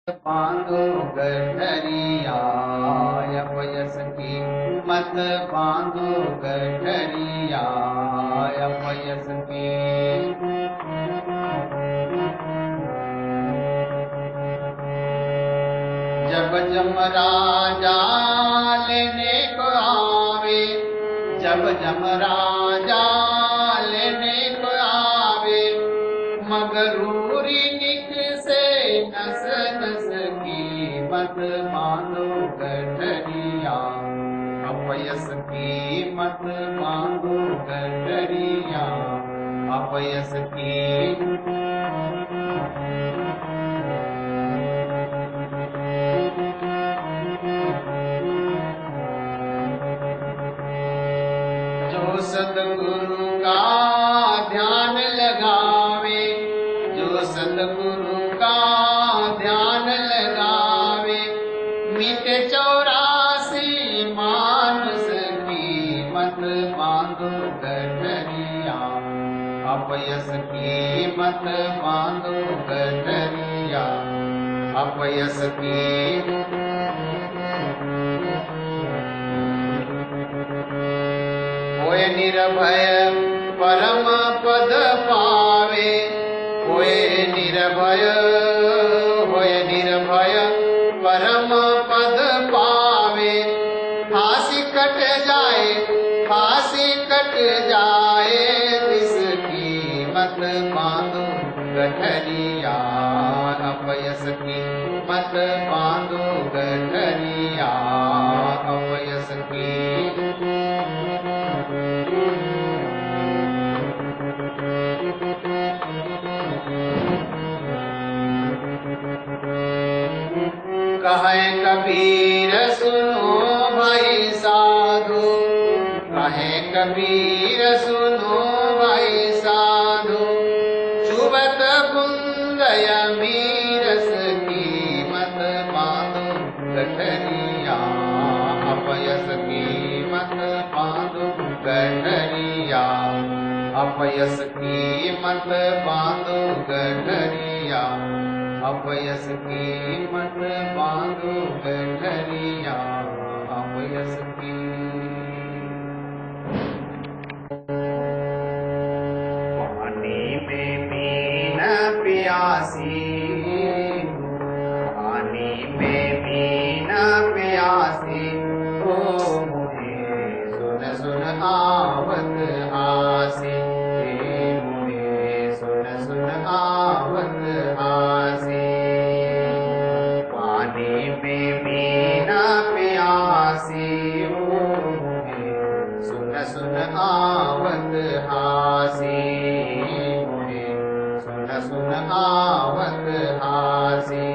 बांधो गठरिया अपयस की मत बांधो गठरिया अपयस की। जब जमराजा लेने को आवे, जब जमराजा लेने को आवे, मगरूरी निक से नस नस की मत बांधो गठरिया अपयस की मत बांधो गठरिया अपयस की। जो सतगुरु का ध्यान लगावे, जो सतगुरु का ध्यान लगावे, मिटे 84 मानस की मत बांधो गठरिया अपयस की मत बांधो गठरिया अपयस की। कोई निर्भय परम पद पावे, कोई निर्भय होय निर्भय परम पद पावे। फांसी कट जाए, फांसी कट जाए, इसकी मत बांधो गठरिया अपयस की मत बांधो गठरिया अपयस की। कहे कबीर सुनो भाई साधु, कहे कबीर सुनो भाई साधु, चुबत बुंद मीरस की मत बांधो गठरिया अपयस की मत बांधो गठरिया अपयस की मत बांधो गठरिया अपयस की मत बांधो गठरिया अपयस की। पानी में मीन प्यासी, पानी में मीन प्यासी, ओ मुझे सुन सुन आवत आसी, मुझे सुन सुन आवत आसी। पानी में मीना प्यासी, ओ मुझे सुन सुन आवत हासी, मुझे सुन सुन आवत हासी।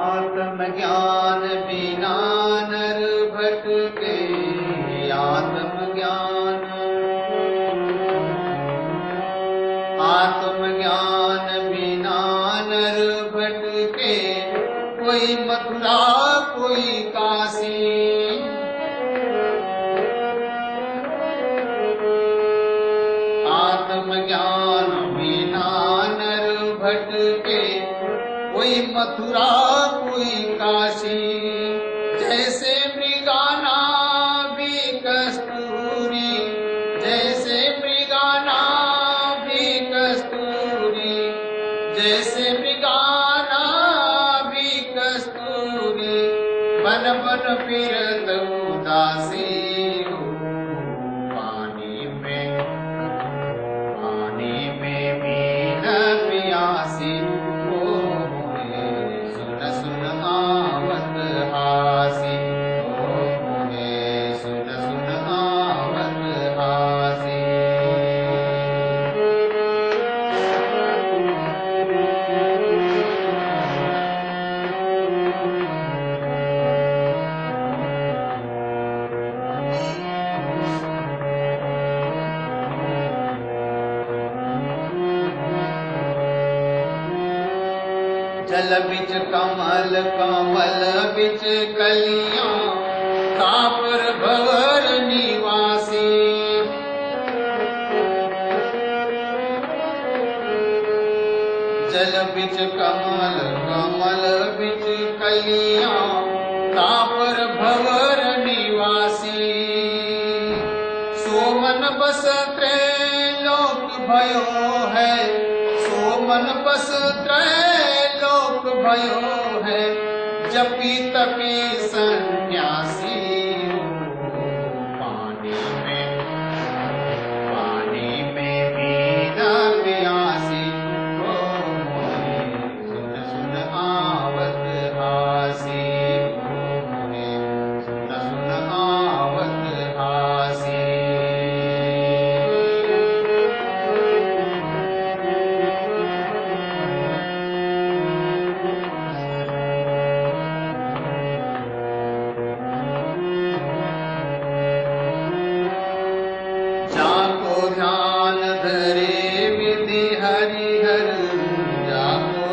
आत्मज्ञान बिना नर भटके, आत्मज्ञान आत्मज्ञान बिना नर भटके, कोई मथुरा कोई काशी। आत्मज्ञान बिना नर भटके, कोई मथुरा कोई काशी। जैसे मृगाना भी कस्तूरी, जैसे मृगाना भी कस्तूरी, जैसे मृगाना भी कस्तूरी, बन बन फिरत उदासी। पानी में मीन प्यासी, सुन सुन आवत हासी, ओ मुझे सुन सुन आवत हासी। जल बिच कमल कमल बिच कलियां कापर भवर निवासी। जल बिच कमल कमल बिच कलियां कापर भवर निवासी। सोमन बस त्रैलोक भयो है, सोमन बस त्रैलोक भयो है, जपी तपी सन्यासी। पानी में बिना प्यासी, सुन सुन आवत हासी, सुन सुन आवत हासी। जाको ध्यान धरे विधि हरिहर, जाको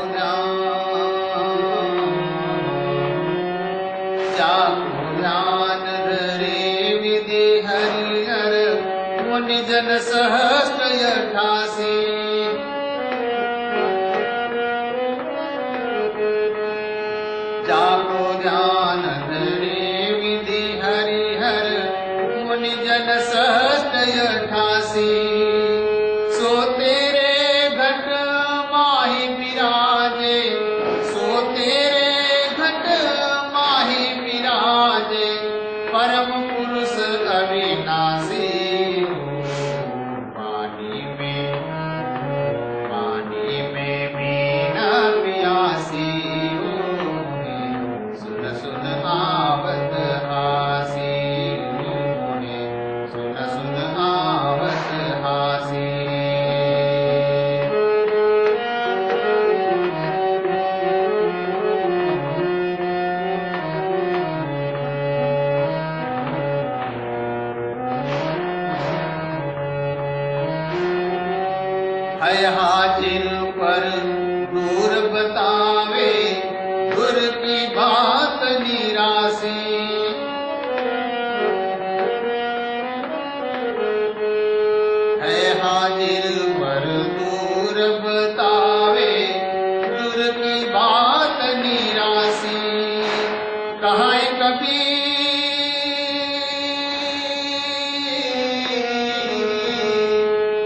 ध्यान धरे विधि हरिहर, मुनि जन सहस्त्र 88। जाको ध्यान धरे विधि हरिहर, मुनि जन सहस्त्र 88। सो तेरे घट माही विराजे, सो तेरे घट माही विराजे, परम पुरुष अविनाशी। पानी में बिना प्यासी, सुन सुन आवत हासी, सुन सुन आवत हासी। है हाजिर पर दूर बतावे, दूर की बात निरासी। है हाजिर पर दूर बतावे, दूर की बात निरासी। कहाँ कबीर,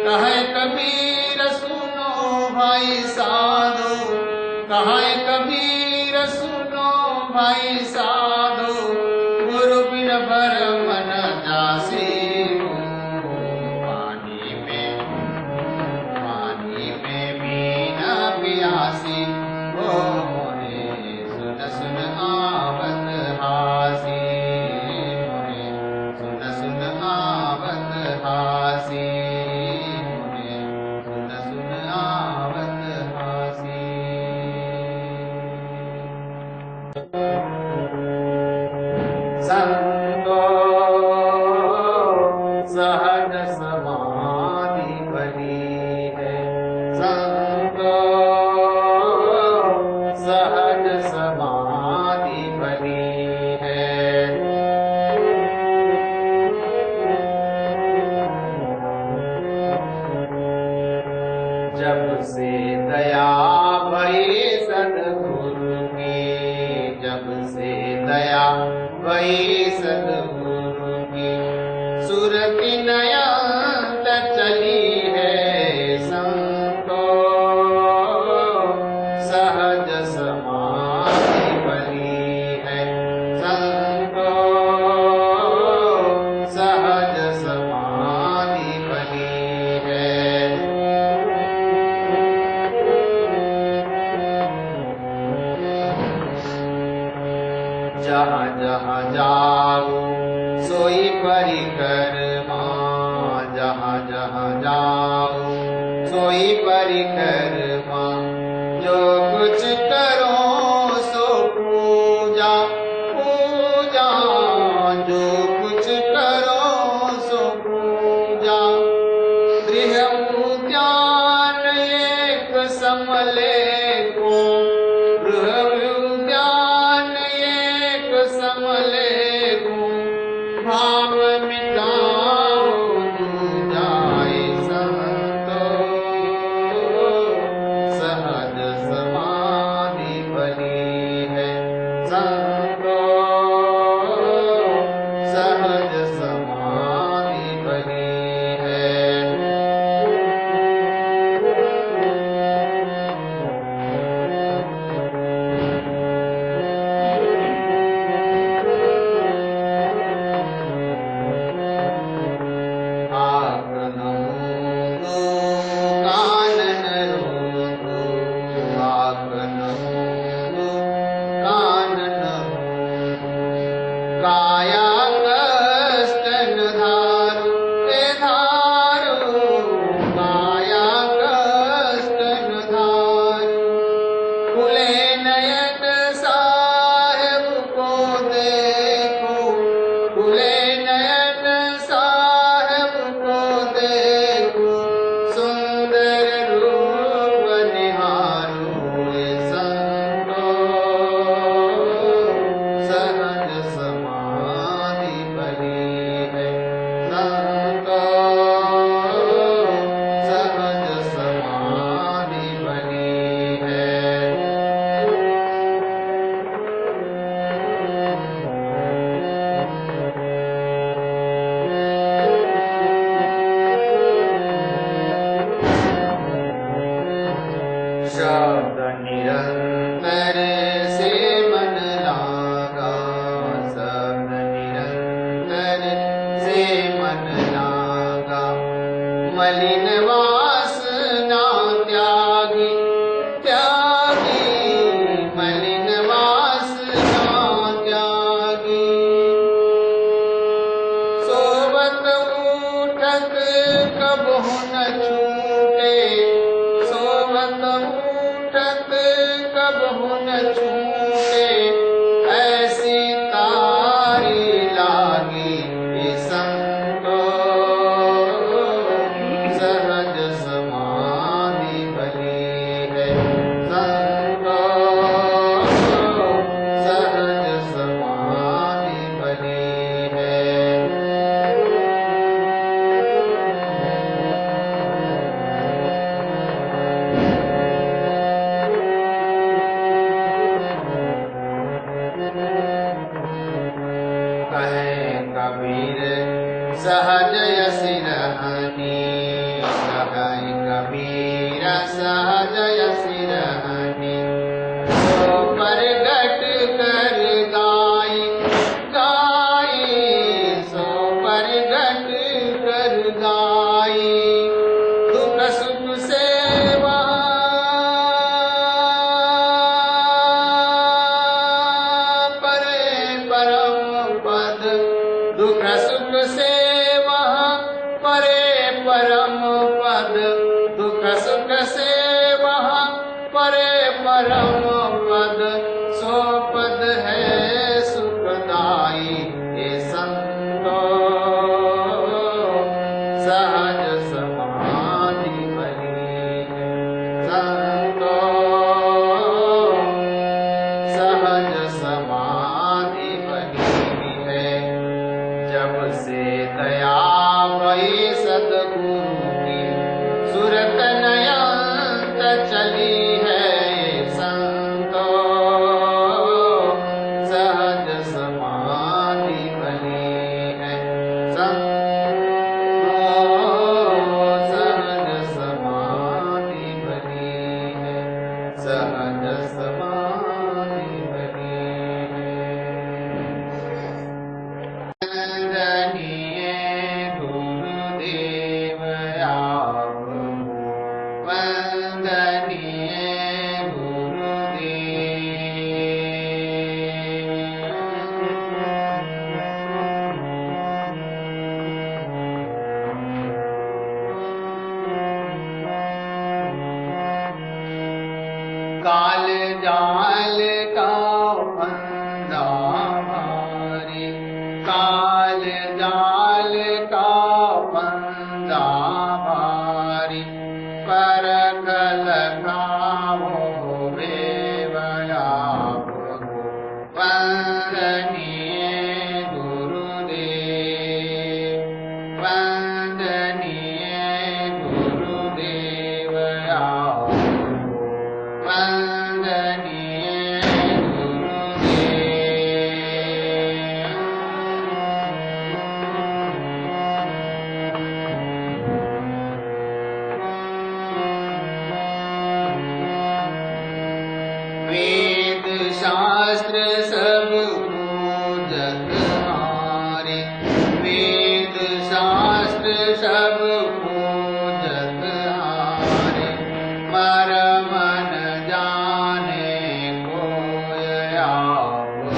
कहाँ कबीर सुनो भाई साधो, कहाँ कबीर सुनो भाई साधो, गुरु बिन भर मन जासी। पानी में बिना प्यासी, ओ मोरे सुन सुन आवत हासी, मोरे सुन सुन आवत हासी, मोरे सुन सुन आवत हासी। संतो सहज समाधि बनी है, संतो सहज समाधि बनी है। जब से दया भई सद्गुरु की, जब से दया भई सद्गुरु की, सुर की नयंत चली है। संतो सहज समाधि बनी है, संतो सहज समाधि बनी है। जहाँ जहाँ जाओ सोई परिक्रमा, जहाँ जहाँ जाओ सोई परिक्रमा। जो कुछ करो सो पूजा, पूजा जो कुछ करो सो पूजा। गृह उद्यान एक समले को, खुले नयन साहेब को देखो, खुले नयन साहेब को देखो, सुंदर रूप निहारो ये संतो, सहज समाधि भली है संतो, सहज समाधि भली है। शब्द निरंतर से मन लागा, शब्द निरंतर से मन लागा, मलिन वासना त्यागी, त्यागी मलिन वासना त्यागी, सोबत उठत कबहु न छूटे, सोबत उठत कबहु न छूटे, ऐसी तारी लागी ये संतो, सहज समाधि भली है संतो, सहज समाधि भली है। कहे कबीर सहज यस रहनी, कहे कबीर सहज यस रहनी, सो परगट कर गाई, गाई सो परगट कर गाई, दुख सुख सेवा परे परम पद, दुख सुख सेवा परे परम पद, दुख सुख सेवा परे परम पद, सो पद है सुखदाई ये संतो, सहज समाधि भली है संतो, सहज समाधि भली है। जब से दया भई सद्गुरु की, सुरत नयंत चली है ये संतो, सहज समाधि भली है संतो, सहज समाधि भली है, सहज समाधि भली है। वंदनीय गुरुदेव आपको, वंदनीय गुरुदेव। काल जाल का फंदा मारे, काल जाल का फंदा मारे, परख लगाओ बेवया को, वंदनीय गुरुदेव, वंदनीय गुरुदेव आपको, वंदनीय गुरुदेव। वेद शास्त्र सब पूजत हारे, वेद शास्त्र सब पूजत हारे, मरम न जाने कोय आपको,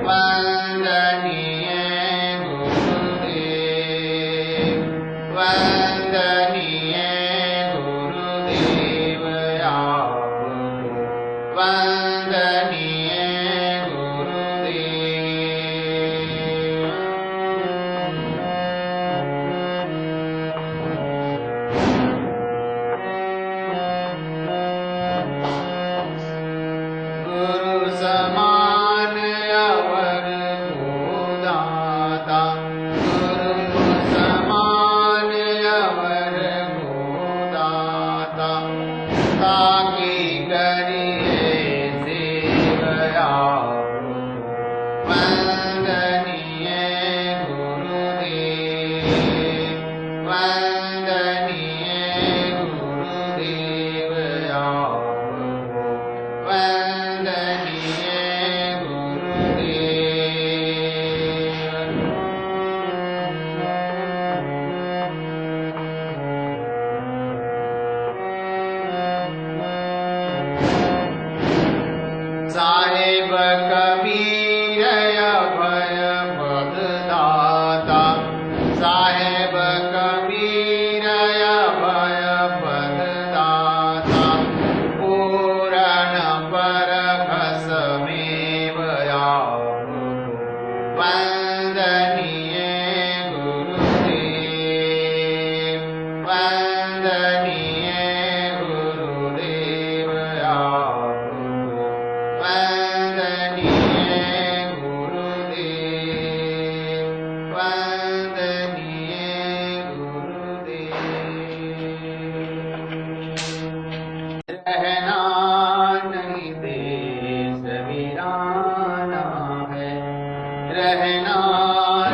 वंदनीय गुरुदेव, वंदनीय गुरुदेव आपको, वंदनीय गुरुदेव। गुरु समान अवर को दाता, गुरु समान अवर को दाता, ताकि करिए सेवया वंदनीय गुरुदेव। वंदनीय गुरुदेव वंदनीय गुरुदेव। साहेब कबीर अभय पद दाता, साहेब कबीर अभय पद दाता, पूरण परभस में वंदनीय गुरुदेव। वंदनीय गुरुदेव वंदनीय गुरुदेव। वंदनीय गुरुदेव। रहना नहीं देश वीराना है, रहना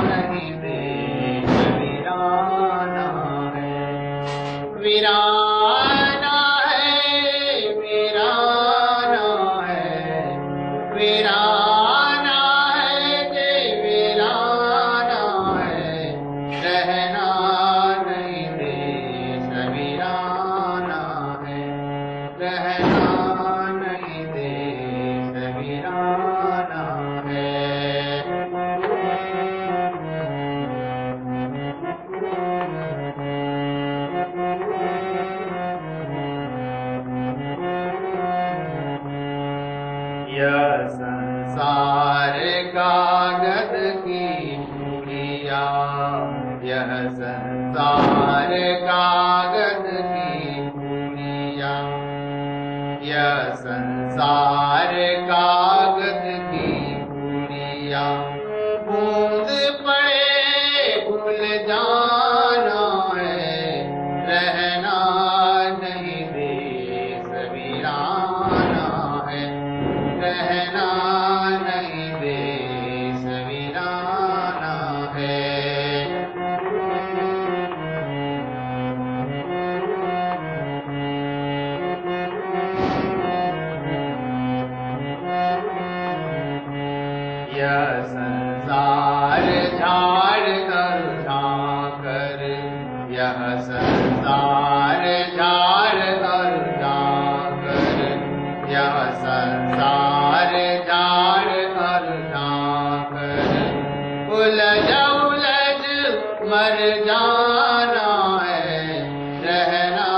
नहीं देश वीराना है। वीराना है, वीराना है, वीराना है जे वीराना है। रहना नहीं देश वीराना है, रहना नहीं देश वीराना है। यह संसार कागज की पुड़िया, यह संसार कागज की पुड़िया, यह संसार कागज की पुड़िया। बूंद पड़े भूल जाना है, रहना नहीं देश वीराना है, रहना नहीं देश वीराना है। यह संसार झाड़ कर झाकर, यह संसार झाड़ कर झाकर, यह संसार झाड़ कर झाकर। उलझ उलझ मर जाना है, रहना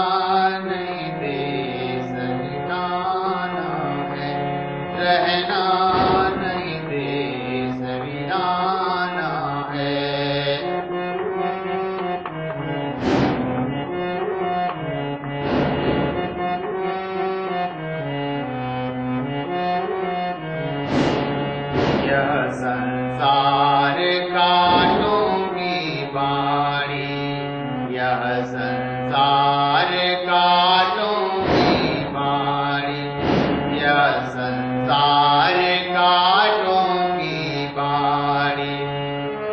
नहीं देश वीराना है, रहना नहीं देश वीराना है। यह संसार कांटों की बाड़ी, यह संसार कांटों की बाड़ी, यह संसार कांटों की बाड़ी।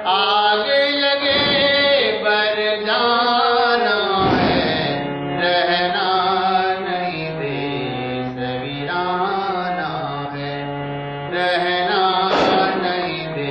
आग लगे बर जाना है, रहना नहीं देश वीराना है, रहना नहीं देश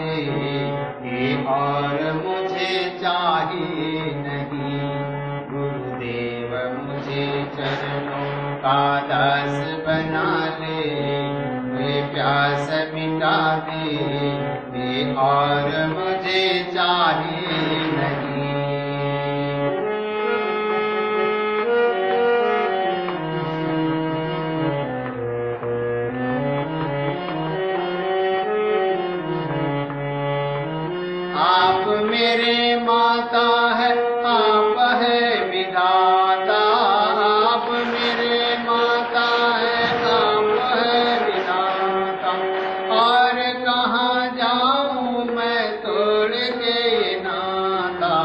दे, और मुझे चाहिए नहीं। गुरुदेव मुझे चरणों का दास बना ले, प्यास मिटा दे, और मुझे चाहिए नहीं। आप मेरे माता है, आप है विधाता। आप मेरे माता है, आप है विधाता। और कहाँ जाऊँ मैं तोड़ के नाता।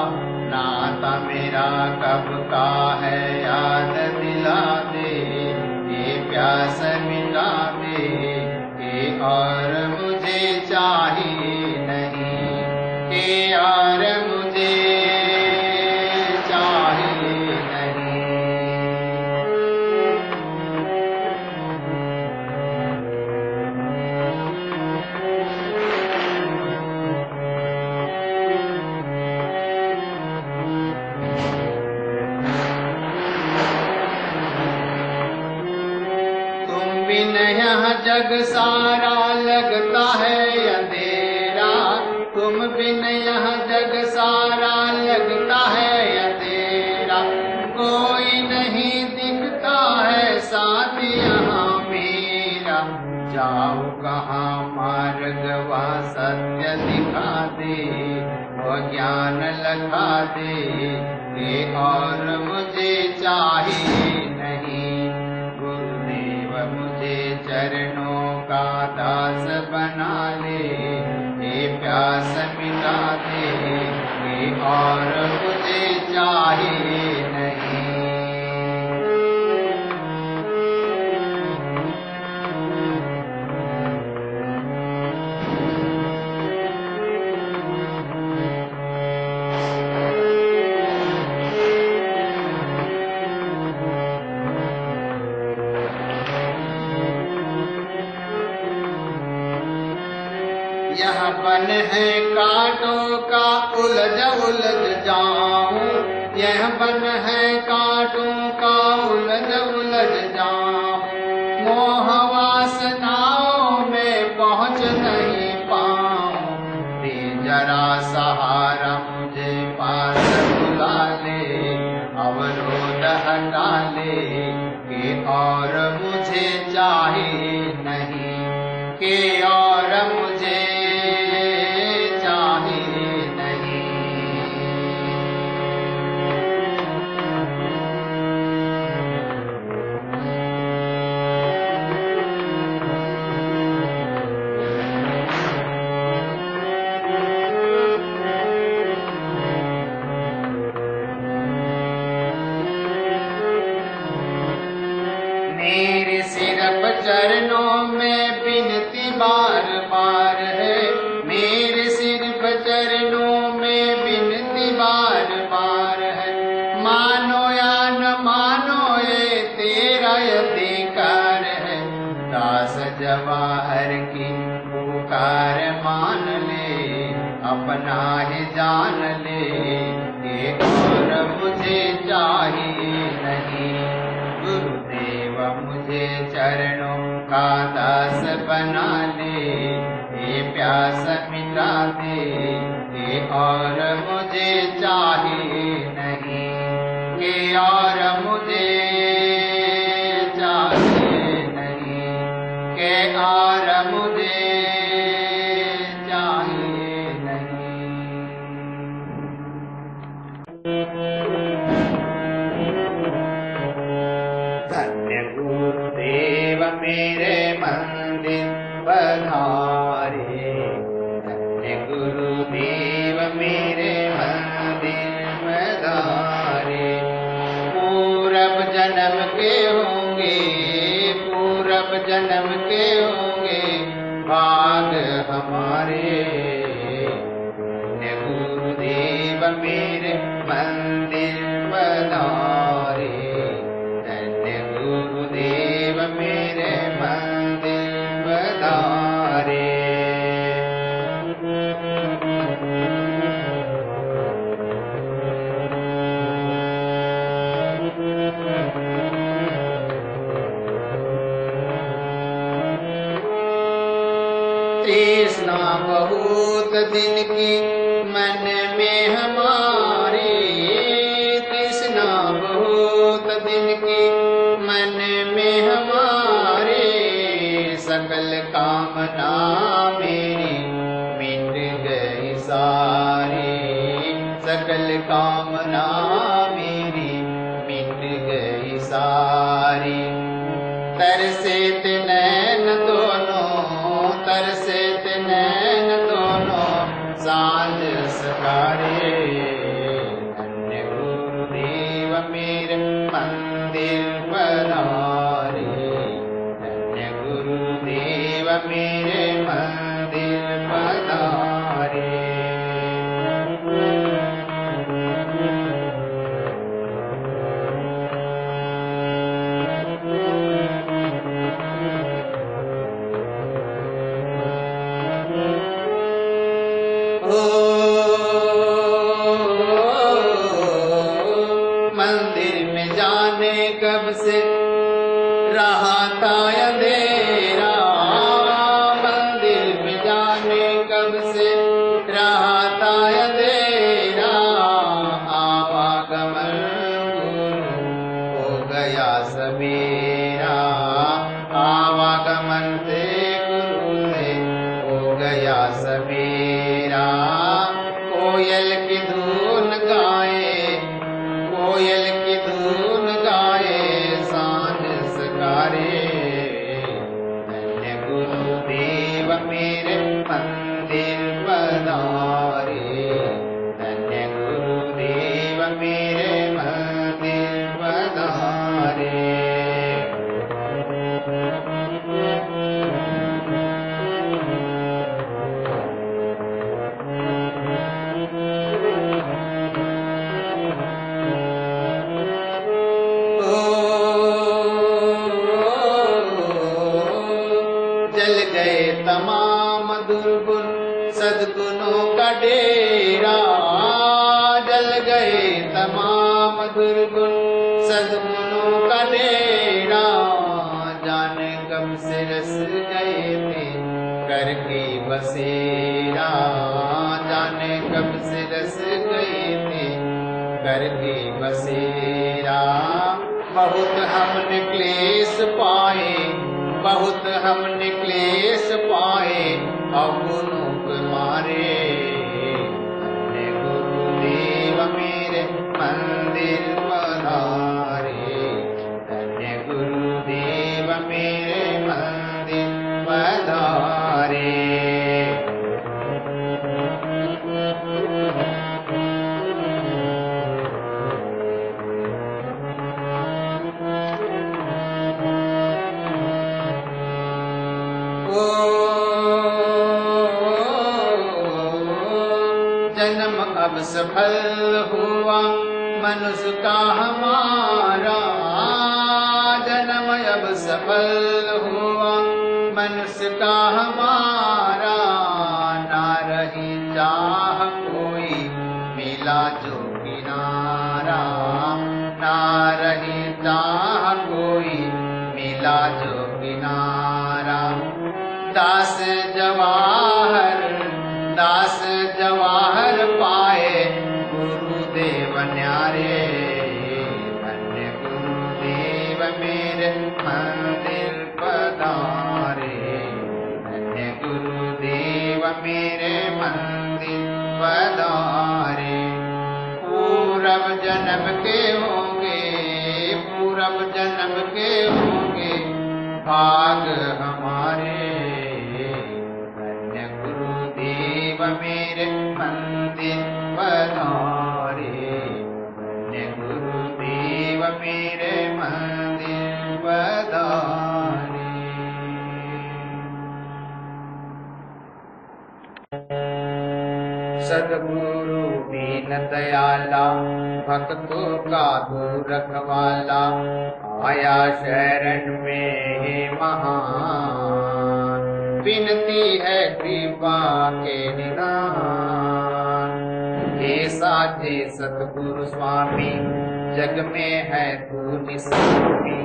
नाता मेरा कब का है याद दिला दे, ये प्यास मिटा दे, और मुझे चाहिए नहीं। और मुझे चाहिए नहीं। तुम बिन यहाँ जग सारा लगता है अंधेरा। तुम बिन यहाँ जग सारा लगता है अंधेरा। कोई नहीं दिखता है साथ यहाँ मेरा। जाओ कहाँ मार्ग वा सत्य दिखा दे, वो ज्ञान लगा दे, और मुझे चाहिए नहीं। गुरुदेव मुझे चरणों का दास बना ले, प्यास मिटा दे, और मुझे चाहिए नहीं। यह बन है कांटों का उलझ उलझ जाऊं। यह बन है कांटों का उलझ जाऊं। मोह वासनाओं में पहुँच नहीं पाऊं। दे जरा सहारा मुझे पास बुला ले, अवरोध हटा ले, और मुझे चाहिए नहीं। और मुझे चाहिए नहीं। मेरे सिर्फ चरणों में बिनती बार बार है। मेरे सिर्फ चरणों में बिनती बार बार है। मानो या न मानो ये तेरा अधिकार है। दास जवाहर की पुकार मान ले, अपना ही जान ले, और मुझे चाहिए नहीं। गुरुदेव मुझे चरणों का दास बना ले, प्यास मिटा दे, और मुझे चाहिए नहीं। और मुझे चाहिए नहीं। और मुझे चाहिए नहीं। धन्य गुरुदेव मेरे मंदिर पधारे। धन्य गुरुदेव मेरे मंदिर पधारे। पूरब जन्म के होंगे, पूरब जन्म के होंगे भाग हमारे। धन्य गुरुदेव मेरे मंदिर पधारे। धन्य गुरुदेव मेरे मंदिर पधारे। तृष्णा बहुत दिन की मन में हमारी, तृष्णा बहुत दिन की मन में हमारे, सकल कामना मेरी मिट गई सारी, सकल कामना मेरी मिट गई सारी। तरसे नैन दोनों, तरसे नैन दोनों सांझ सकारे, धन्य गुरुदेव मेरे मंदिर पधारे, धन्य गुरुदेव मेरे मंदिर पधारे। मंदिर में जाने कब से रहा था अंधेरा, मंदिर में जाने कब से रहा था अंधेरा, आवागमन गुरु हो गया सवेरा, आवागमन से गुरु से हो गया सवेरा। कोयल की धुन गाए, कोयल की धुन गाए सांझ सकारे, धन्य गुरुदेव मेरे मंदिर पधारे, धन्य गुरुदेव मेरे मंदिर पधारे। जल गए तमाम दुर्गुण सद्गुणों का डेरा, जल गए तमाम दुर्गुण सद्गुणों का डेरा, जाने कब से रस गए थे करके बसेरा, जाने कब से रस गए थे करके बसेरा। बहुत हमने क्लेश पाए, बहुत हमने क्लेश पाए अवगुणों मारे, धन्य गुरुदेव मेरे मंदिर पधारे, धन्य गुरुदेव मेरे मंदिर पधारे। जन्म अब सफल हुआ मनुष्य का हमारा, जन्म अब सफल हुआ मनुष्य का हमारा, ना रही चाह कोई मिला जो किनारा, ना रही चाह कोई मिला जो किनारा। दास जवाहर, दास जवाहर पाए गुरुदेव न्यारे, धन्य गुरुदेव मेरे मंदिर पधारे, धन्य गुरुदेव मेरे मंदिर पधारे। पूरब जन्म के होंगे, पूरब जन्म के होंगे भाग हमारे, धन्य गुरुदेव मेरे मंदिर पधारे, धन्य गुरुदेव मेरे मंदिर पधारे। सद्गुरु दीन दयाला भक्तों का दूर रखवाला, आया शरण में हे महान, विनती है कृपा के निधान। साजे सतगुरु स्वामी, जग में है तू निस्वामी,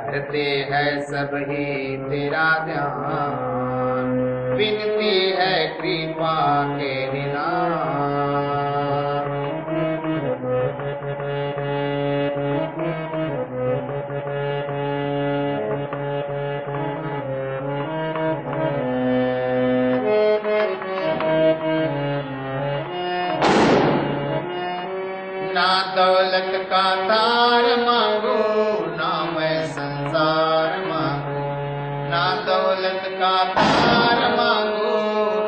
करते है सब ही तेरा ध्यान, विनती है कृपा के निधान। ना दौलत का तार मांगू, ना मैं संसार मांगू, ना दौलत का तार मांगू,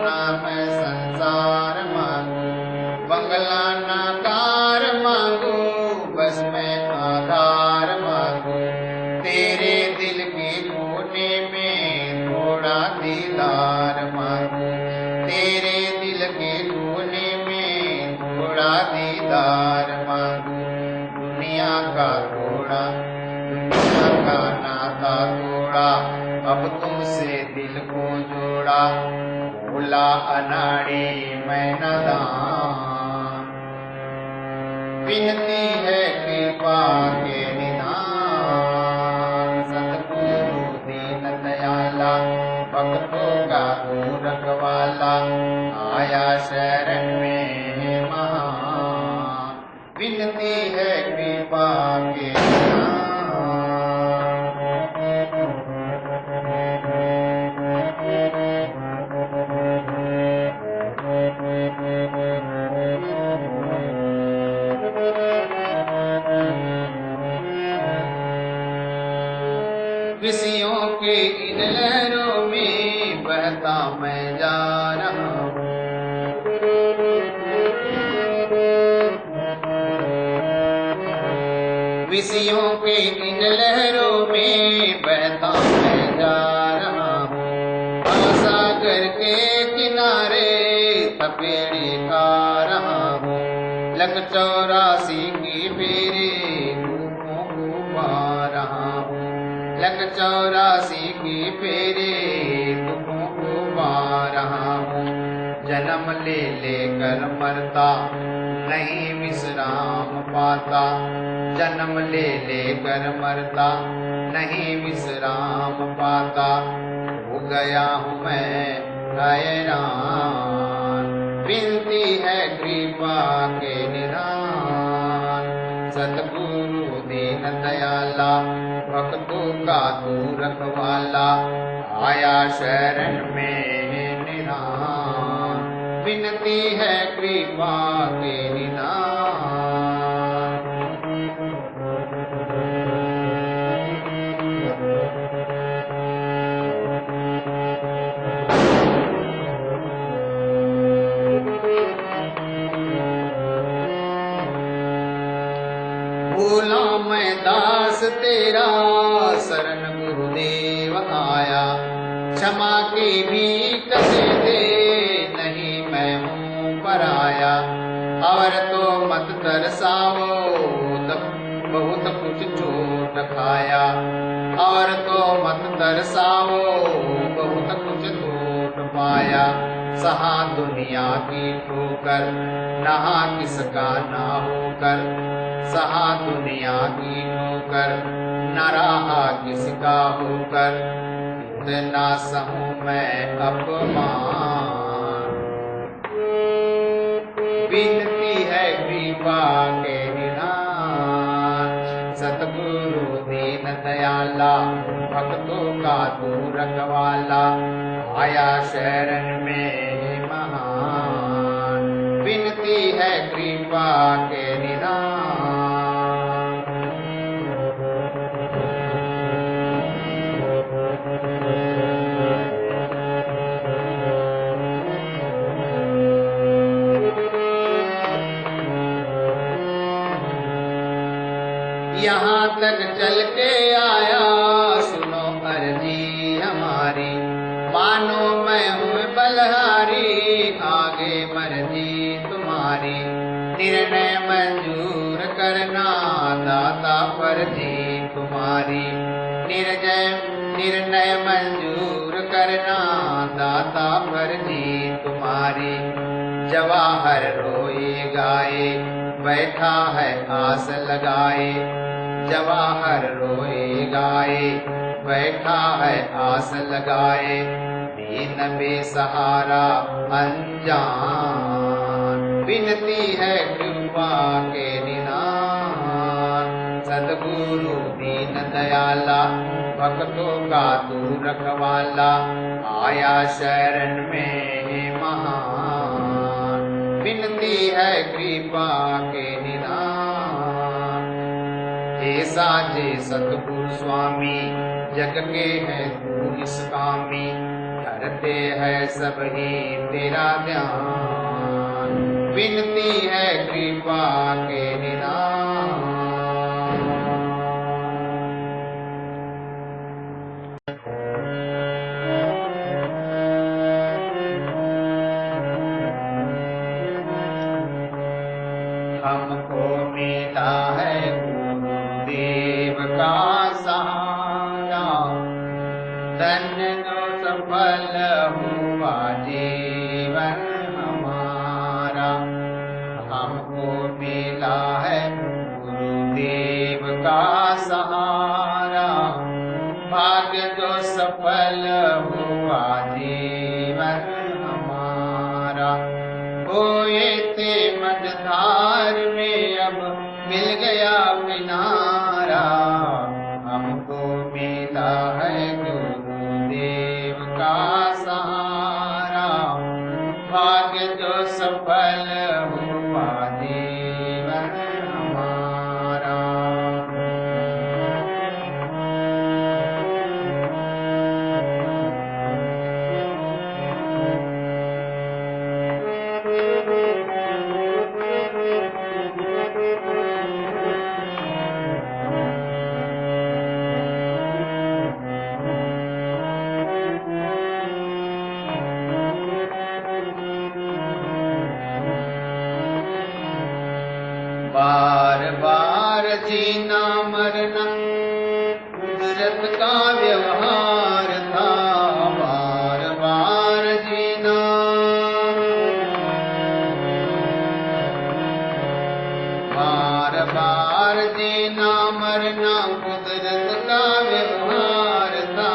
ना मैं संसार मांगू, बंगला ना कार मांगू, बस मैं आधार मांगू, तेरे दिल के कोने में थोड़ा दीदार मांगू, तेरे दिल के कोने में थोड़ा दीदार मांगू, दुनिया का थोड़ा, दुनिया का नाता तोड़ा, अब तुमसे दिल को जोड़ा, भोला अनाड़ी मैं नादान, विनती है कृपा के निधान, सतगुरु दीन दयाला, भक्तों का तू रखवाला, आया शरण में महान, विनती है कृपा के निधान। विषयों के इन लहरों में बहता मैं जा रहा हूँ, विषयों के इन लहरों में बहता मैं जा रहा हूँ, सागर के किनारे थपेड़ी खा रहा हूँ, लख 84 की फेरे धूपों को पा रहा हूँ, लख 84 की फेरे दुखों को पा रहा हूँ, जन्म ले लेकर मरता नहीं विश्राम पाता, जन्म ले लेकर मरता नहीं विश्राम पाता, हो गया हूँ मैं हैरान, विनती है कृपा के निधान, सतगुरु दीन दयाला, भक्तों का तू रखवाला, आया शरण में निधान, विनती है कृपा के निधान। भोला मैं दास तेरा, शरण गुरुदेव आया, क्षमा की भीख दे, नहीं मैं हूँ पराया, और तो मत तरसाओ, बहुत कुछ चोट खाया, और तो मत तरसाओ, बहुत कुछ चोट पाया, सहा दुनिया की ठोकर, नहा किसका ना होकर, सहा दुनिया की ठोकर, न रहा किसका होकर, इतना सहूं मैं अपमान, विनती है कृपा के निधान, सतगुरु दीन दयाला, भक्तों का तू रखवाला, आया शरण में महान, विनती है कृपा के निधान। यहाँ तक चल के आया, सुनो अर्जी हमारी, मानो मैं हूँ बलहारी, आगे मर्जी तुम्हारी, निर्णय मंजूर करना दाता फर्जी तुम्हारी, निर्णय मंजूर करना दाता फर्जी तुम्हारी, जवाहर रोए गाए बैठा है आस लगाए। जवाहर रोए गाए बैठा है आस लगाए। दीन बेसहारा अनजान विनती है कृपा के निधान। सद्गुरु दीन दयाला भक्तों का तू रखवाला। आया शरण में महान विनती है कृपा के निधान। हे साजे सतगुरु स्वामी जग के है तू इस कामी। करते है सब ही तेरा ध्यान विनती है कृपा के निधान। हमको मिला है गुरुदेव का सहारा। धन्य जो सफल हुआ जीवन हमारा। हमको मिला है गुरुदेव का सहारा। भाग्य जो सफल हुआ जीवन हमारा। होए थे मझधार में अब मिल गया किनारा। हमको मिला है गुरुदेव का सहारा। भाग्य जो सफल हुआ जीवन हमारा। बार बार जीना मरना कुदरत का व्यवहार था। बार बार जीना बार बार जीना मरना कुदरत का व्यवहार था।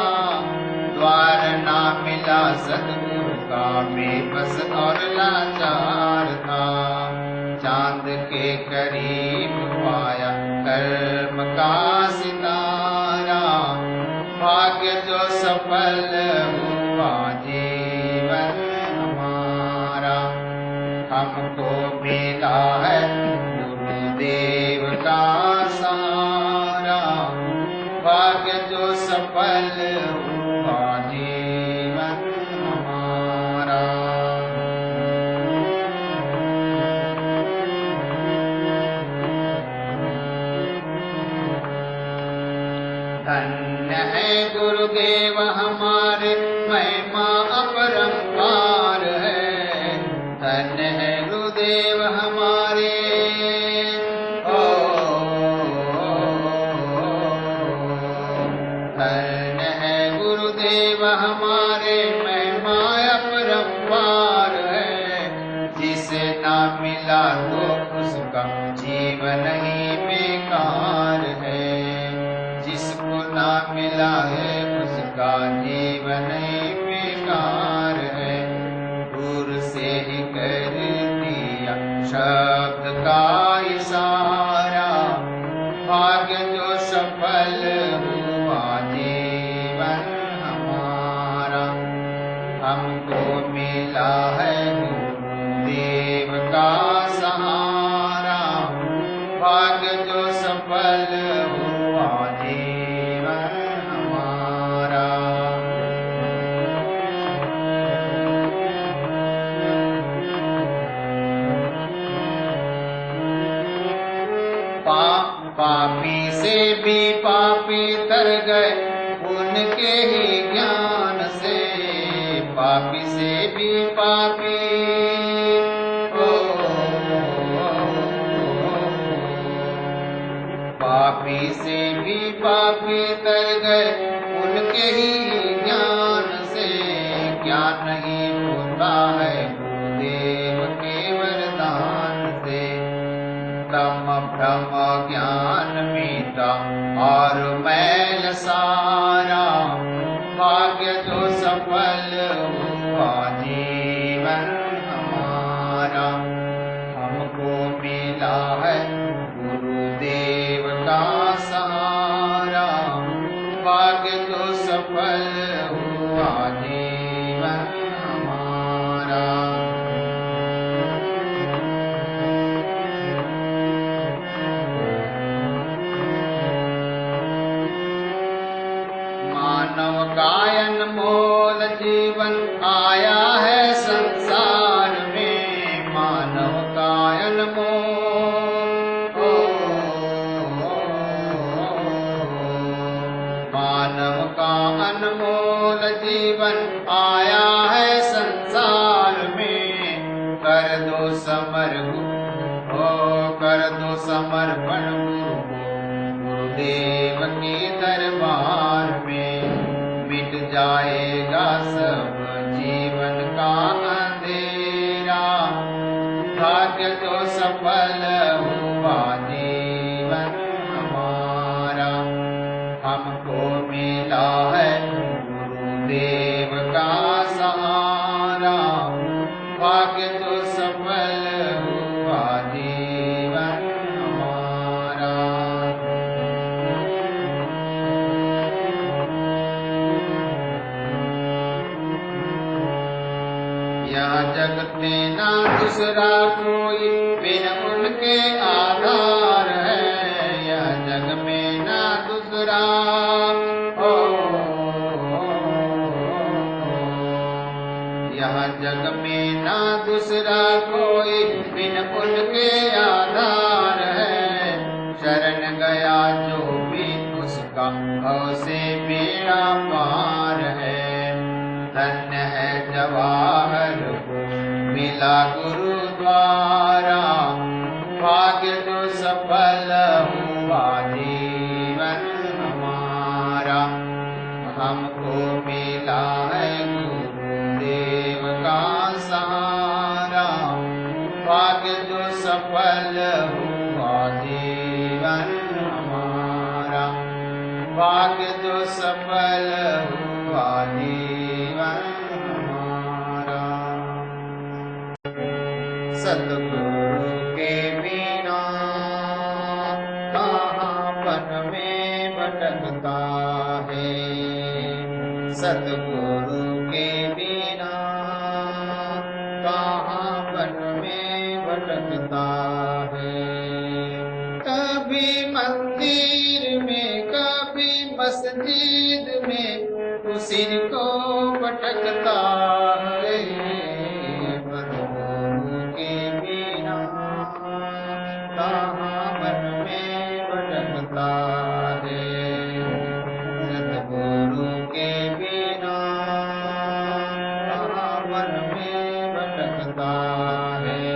द्वार ना मिला सतगुरु का बेबस और लाचार था। चांद के करीब पाया कर्म का सितारा। भाग्य जो सफल हुआ जीवन हमारा। हमको मिला है गुरुदेव का सहारा। भाग्य जो सफल हुआ जीवन हमारा। धन्य है गुरुदेव हमारे महिमा अपरंपार है। धन्य है गुरुदेव हमारे ओ धन्य है गुरुदेव हमारे महिमा अपरंपार है। जिसे ना मिला तो उसका जीवन ही बेकार है। जिसको ना मिला है उसका जीवन ही बेकार है। दूर से ही कर दिया शब्द का इशारा। भाग्य जो सफल हुआ जीवन हमारा। हमको मिला है गुरुदेव का सहारा। भाग्य जो सफल हुआ जीवन हमारा। पापी से भी पापी तर गए उनके ही ज्ञान से। पापी से भी पापी पापी से भी पापी तर गए उनके ही ज्ञान से। ज्ञान नहीं होता है गुरुदेव के भ्रम ज्ञान मीटा और मैल सारा, भाग्य जो सफल हुआ जीवन हमारा। हमको मिला है गुरुदेव का सहारा, भाग्य जो सफल हुआ जीवन हमारा। मानव का अनमोल जीवन आया है संसार में, मानव का मानव का अनमोल जीवन आया है संसार में। कर दो समर्पण गुरुदेव के दरबार में, मिट जाएगा सब जीवन का अंधेरा, भाग्य तो सफल हुआ जीवन हमारा। हमको मिला है गुरुदेव का सहारा, भाग्य तो सफल हुआ जीवन हमारा। यह जगत में ना दूसरा कोई बिन उनके आधार है, यह जग में ना दूसरा यह जग में ना दूसरा कोई बिन उनके आधार है। शरण गया जो भी उसका भव से बेड़ा पार है। धन्य है जवाहर को मिला गुरुद्वारा, भाग्य जो सफल हुआ जीवन हमारा। हमको मिला है गुरुदेव का सहारा, भाग्य जो सफल हुआ जीवन हमारा, भाग्य जो सफल हुआ जीवन हमारा। सतगुरु के बिना कहाँ वन में भटकता है, सतगुरु के बिना कहाँ वन में भटकता है। कभी मंदिर में कभी मस्जिद में उसी को भटकता है। गुरु के बिना कहाँ वन में भटकता है, सतगुरु के बिना कहाँ वन में भटकता है।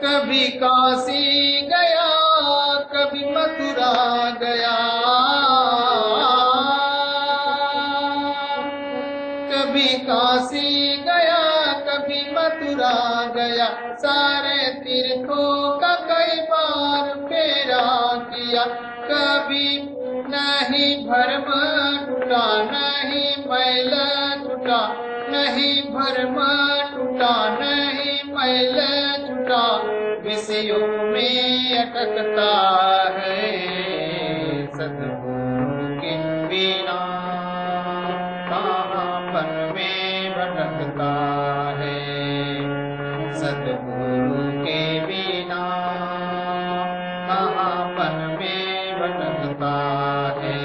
कभी काशी गया कभी मथुरा गया, कभी काशी गया कभी मथुरा गया। सारे तीर्थों का कई बार फेरा किया। कभी नहीं भरम टूटा नहीं मैल टूटा, नहीं भरम टूटा नहीं मैल टूटा। विषयों में अटकता है, सतगुरु के बिना कहाँ वन में भटकता है। सतगुरु के बिना कहाँ वन में भटकता है।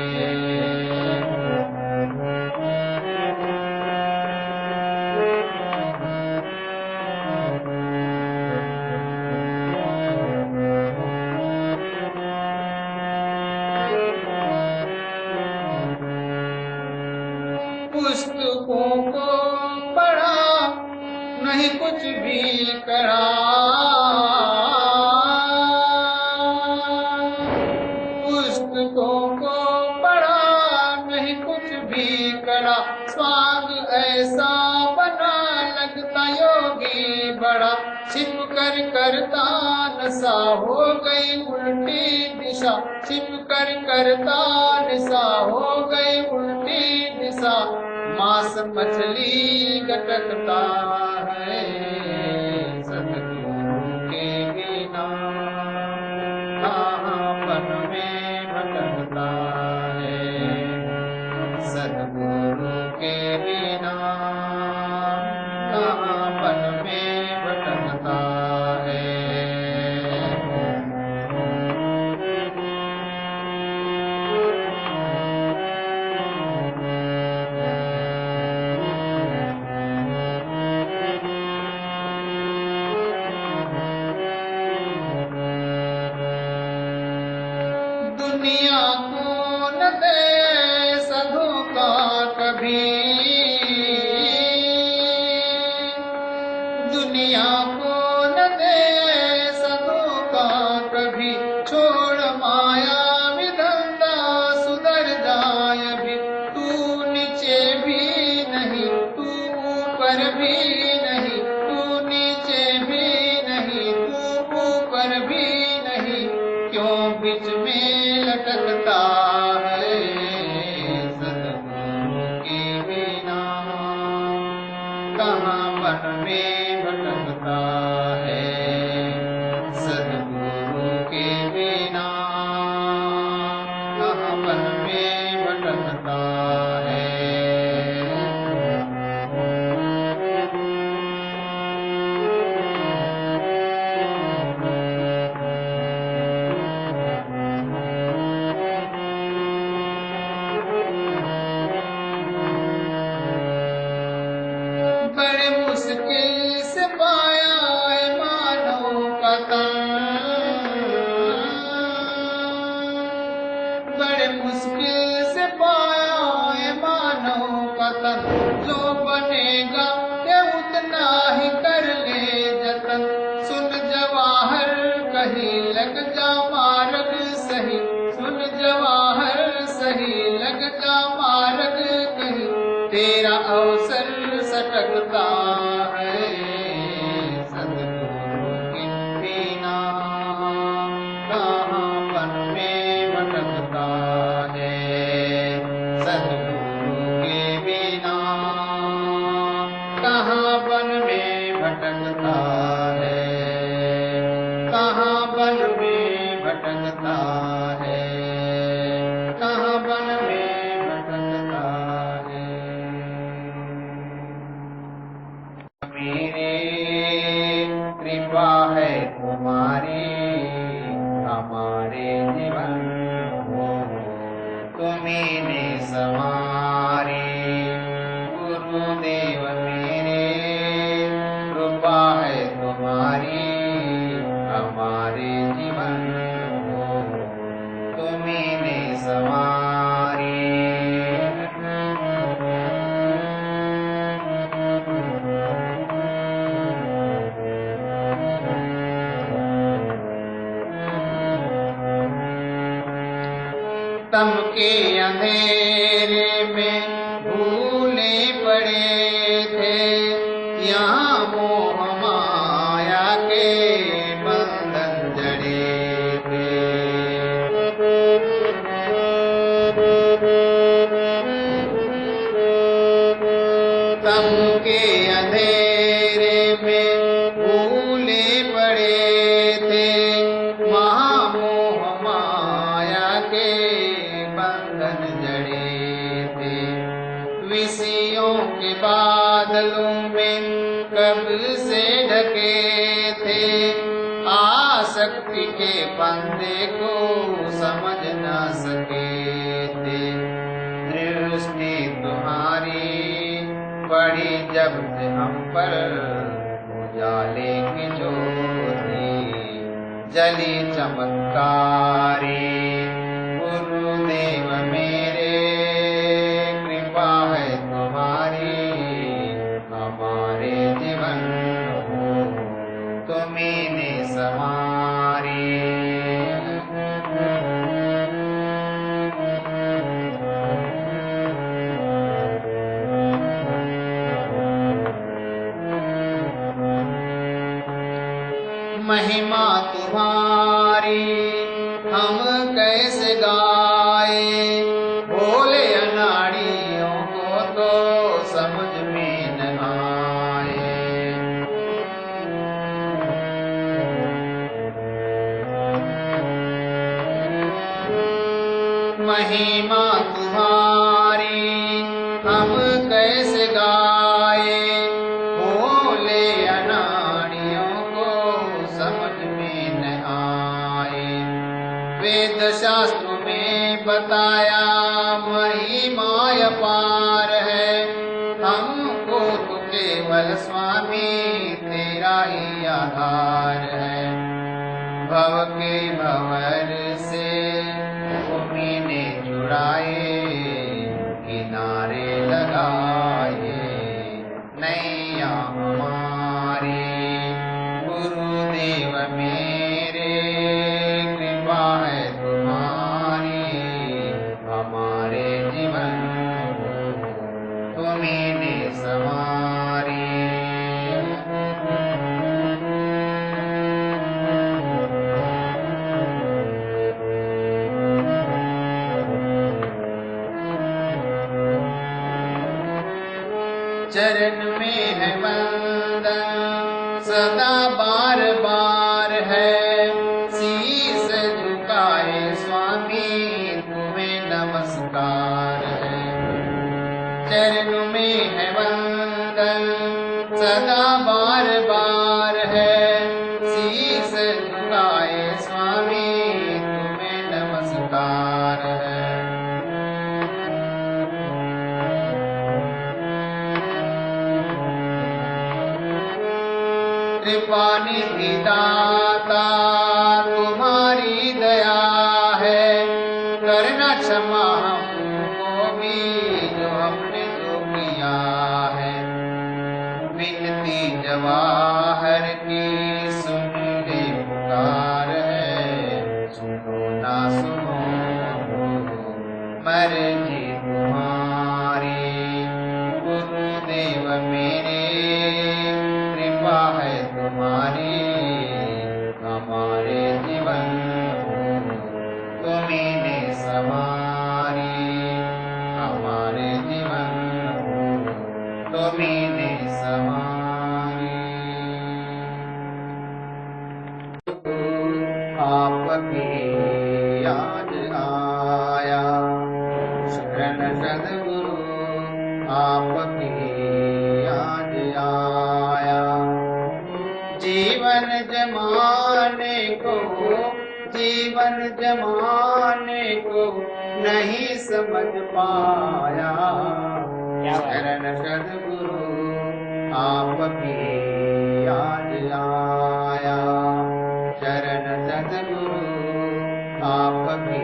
पुस्तकों को पढ़ा नहीं कुछ भी करा, पुस्तकों को पढ़ा नहीं कुछ कैसा बना लगता योगी बड़ा, छिप कर करता नशा हो गई उल्टी दिशा, छिप कर करता नशा हो गई उल्टी दिशा, मांस मछली गटकता है सतगुरु के बिना, कहांपन में भटकता है सतगुरु के बिना, कहांपन में भटकता है। दुनिया को न दे साधु का कभी, दुनिया को न दे साधु का कभी, छोड़ माया विधंधा सुधर जाए भी, तू नीचे भी नहीं तू ऊपर भी नहीं, तू नीचे भी नहीं तू ऊपर भी नहीं, क्यों बीच में लटकता है सतगुरु के बिना, कहांपन में भटकता है सतगुरु के बिना, कहांपन में भटकता है। बड़े मुश्किल से पाया है मानव का तन, बड़े मुश्किल से पाया है मानव का तन, जो बनेगा ये उतना ही कर ले जतन, सुन जवाहर कहीं लग जा मार्ग सही, सुन जवाहर सही लग जा मार्ग कहीं, तेरा अवसर सटकता है सतगुरु के बिना, कहांपन में भटकता है सतगुरु के बिना, कहांपन में भटकता है, कहांपन में भटकता है, कहांपन में भटकता है। मेरे कृपा है तुम्हारी हमारे जीवन हो, तुम्हीं ने संवारी गुरुदेव मेरे, कृपा है तुम्हारी हमारे जीवन हो, तुम्हीं ने संवारी। तम के अंधेरे में भूले पड़े थे, यहाँ मोह माया के बंधन जड़े थे, तम के अंधेरे में भूले पड़े थे, महामोह माया के बंधन जड़े थे, विषयों के बादलों में कब से ढके थे, आसक्ति के फंदे को समझ न सके थे, दृष्टि तुम्हारी पड़ी जब से हम पर, उजाले की ज्योति जली चमत्कारी, गुरुदेव मेरे कृपा है तुम्हारी हमारे जीवन हो, तुम्हीं ने संवारी। महिमा तुम्हारी हम कैसे गाए, भोले अनाड़ियों को तो समझ में न आए। महिमा तुम्हारी हम कैसे गाए, भोले अनाड़ियों को समझ में न आए। वेद शास्त्रों में बताया महिमा अपार है, हमको तो केवल स्वामी तेरा ही आधार है। भव के भंवर से भूमि ने चुराए, किनारे लगाए नैया हमारी। गुरुदेव मेरे कृपा है तुम्हारी, हमारे जीवन तुम्हीं ने संवारी। चरण में है वंदन सदा बार बार है, शीस झुकाए स्वामी तुम्हें नमस्कार है। चरण में है वंदन सदा बार बार है, शीस झुकाए स्वामी तुम्हें नमस्कार है। कृपा निधि दाता तुम्हारी दया है, करना क्षमा हमको भी जो हमने जो किया है। विनती जवाहर की सुन ले पुकार है, सुनो ना सुनो मर्जी तुम्हारी। गुरुदेव मेरे कृपा है तुम्हारी, हमारे जीवन तुम्हीं ने संवारी। हमारे जीवन तुम्हीं ने संवारी। आपकी याद आया शरण सद्गुरु, आपकी याद आया। जीवन जमाने को, जीवन जमाने को नहीं समझ पाया। शरण सद्गुरु आपकी याद आया, शरण सद्गुरु आपकी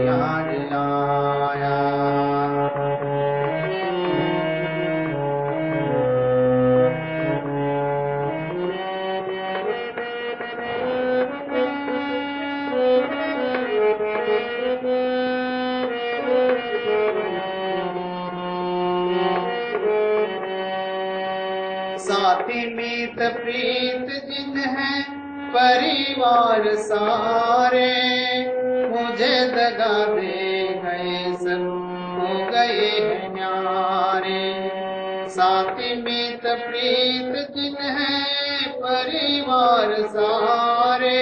याद आया। साथी मीत प्रीत जिन है परिवार सारे, मुझे दगा दे गए सब हो गए हैं न्यारे। साथी मीत प्रीत जिन है परिवार सारे,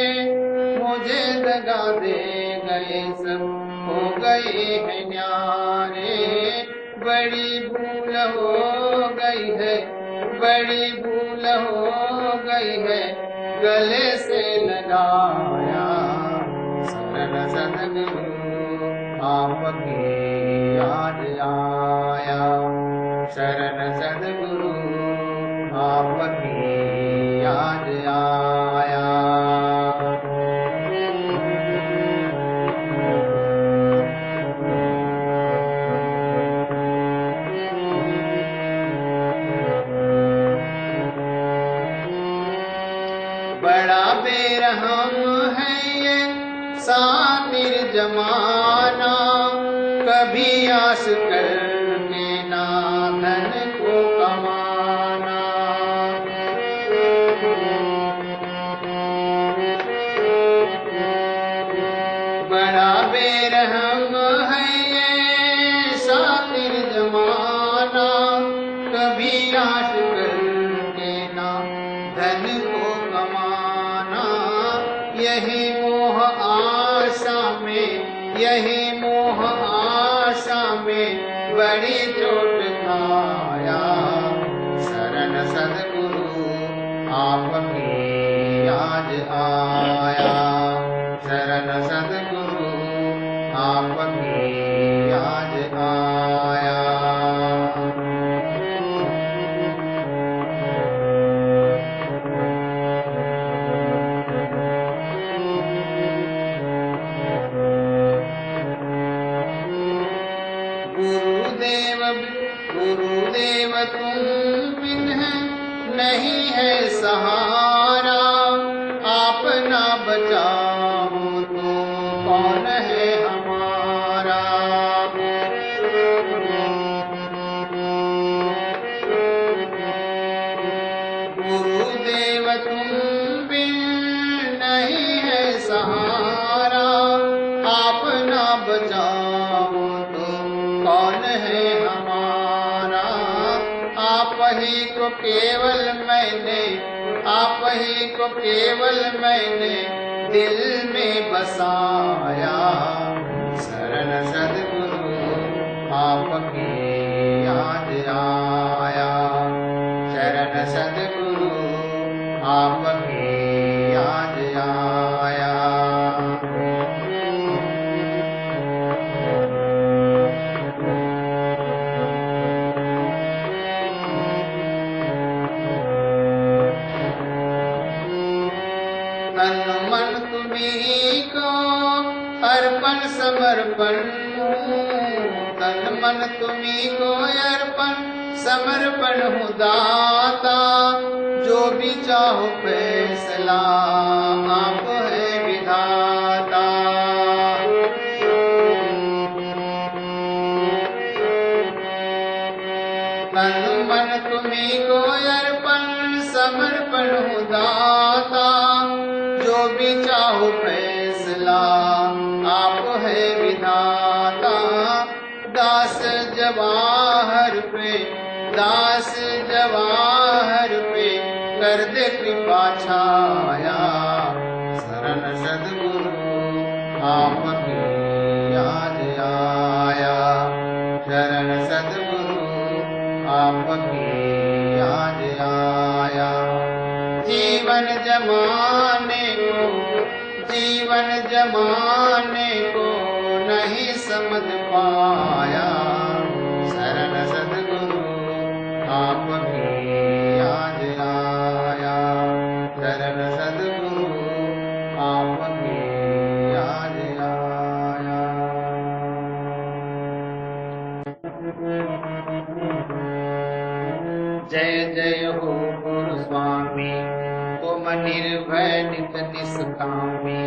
मुझे दगा दे गए सब हो गए हैं न्यारे। बड़ी भूल हो गई है, बड़ी भूल हो गई है, गले से लगाया। शरण सद्गुरु आपकी याद आया, शरण सद्गुरु आपकी याद आया। बड़ा बेरहम है ये सातिर जमाना, कभी आस करके ना धन को कमाना। बेरहम है ये शातिर जमाना, कभी आश करके ना धन को कमाना। यही मोह आशा में, यही मोह आशा में बड़ी चोट खाया। शरण सद्गुरु आपकी आज आया, शरण सद्गुरु आपकी आज आया। गुरुदेव तुम बिन नहीं है सहारा, आप ना बचाओ तो कौन है हमारा। गुरुदेव तुम बिन नहीं है सहारा, आप ना बचाओ तो कौन है हमारा। आप ही को केवल मैंने, आप ही को केवल मैंने दिल में बसाया। शरण सद्गुरु आपकी आज आया, शरण सद्गुरु आपकी आज आया। तन मन तुम्हीं को अर्पण समर्पण हूँ, तन मन तुम्हीं को अर्पण समर्पण हूँ दाता। जो भी चाहो फैसला आप है विधाता। तन मन तुम्हीं को अर्पण समर्पण हूँ दाता। जो भी चाहो फैसला आप है विधाता। दास जवाहर पे, दास जवाहर पे कर दे कृपा छाया। शरण सद्गुरु आपकी आज आया, शरण सद्गुरु आपकी आज आया। जीवन जमाने को, जीवन जमाने को नहीं समझ पाया। शरण सद्गुरु आपकी आज आया, शरण सद्गुरु आपकी आज आया। जय जय हो गुरु स्वामी, तुम निर्भय नित निष्कामी।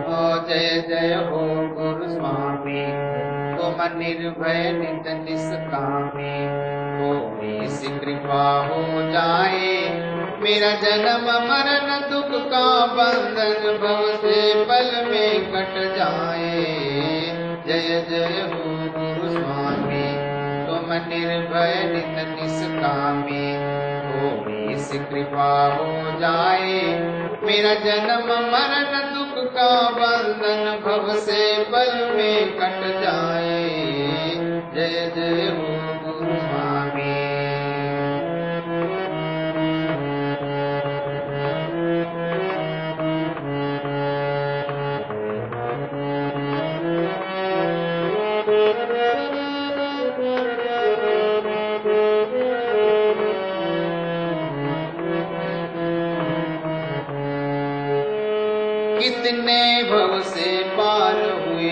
ओ जय जय हो गुरु स्वामी, तुम निर्भय नित निष्कामी। थोड़ी सी कृपा हो जाए, मेरा जन्म मरण दुख का बंधन भव से पल में कट जाए। जय जय हो गुरु स्वामी, तुम निर्भय नित निष्कामी। थोड़ी सी कृपा हो जाए, मेरा जन्म मरण दुख का बंधन भव से पल में कट जाए। जय जय हो गुरु स्वामी। कितने भव से पार हुए,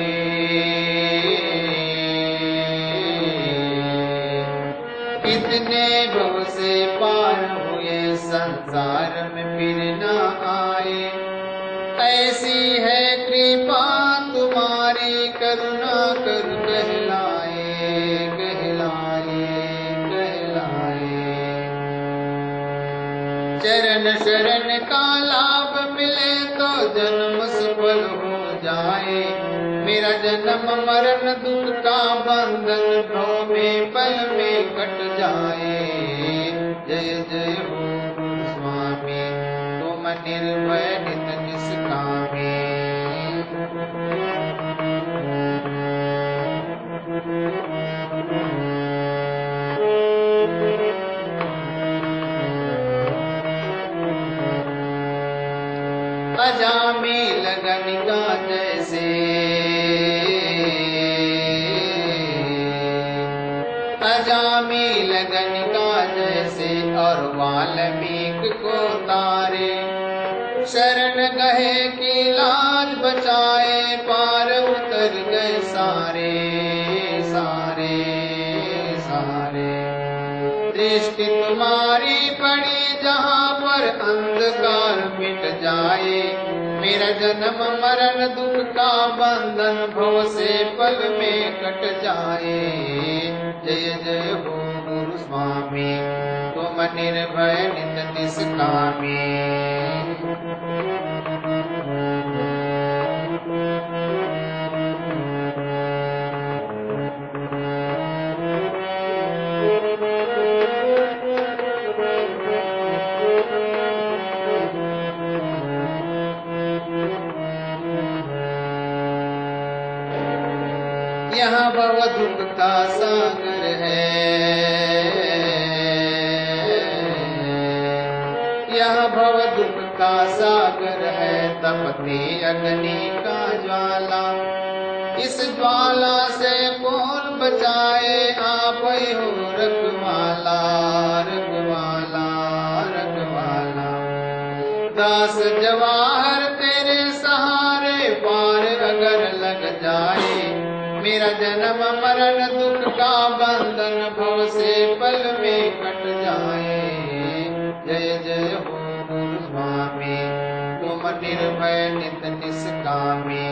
कितने भव से पार हुए, संसार में फिर न आए। ऐसी है कृपा तुम्हारी, करुणा कर कहलाए, कहलाए, कहलाए। चरण शरण का लाभ मिले तो जन्म सफल हो जाए। मेरा जन्म मरण दुख का बंधन भव में पल में कट जाए। जय जय हो गुरु स्वामी, तुम निर्भय नित निष्कामी। अजामी लगन का जैसे, अजामी लगन का जैसे और वाल्मीकि को तारे। शरण गए की लाज बचाए, पार उतर गए सारे सारे सारे। दृष्टि तुम्हारी पड़ी जहाँ पर अंधकार मिट जाए। मेरा जन्म मरण दुख का बंधन भव से पल में कट जाए। जय जय हो गुरु स्वामी, तुम निर्भय नित निष्कामी। यहाँ भव दुख का सागर है, यहाँ भव दुख का सागर है। तपती अग्नि का ज्वाला, इस ज्वाला से कौन बचाए। आप हो रखवाला रखवाला रखवाला। दास जवाहर तेरे सहारे, पार अगर लग जाए। मेरा जन्म मरण दुख का बंधन भव से पल में कट जाए। जय जय हो गुरु स्वामी, तुम निर्भय नित निष्कामी।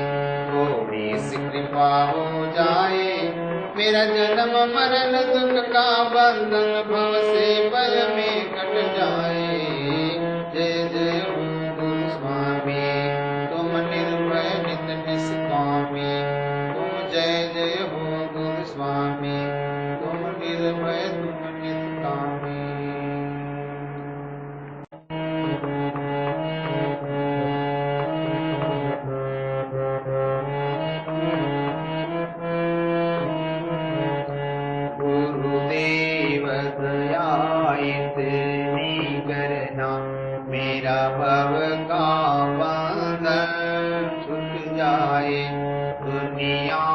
थोड़ी सी कृपा हो जाए, मेरा जन्म मरण दुख का बंधन भव से पल में कट जाए। जय जय हो गुरु स्वामी, तुम निर्भय नित निष्कामी। जय जय हो गुरु स्वामी, तुम निर्भय तुम निष्कामी। गुरुदेव दया इतनी करना, मेरा भव का बंधन छूट जाए। दुनिया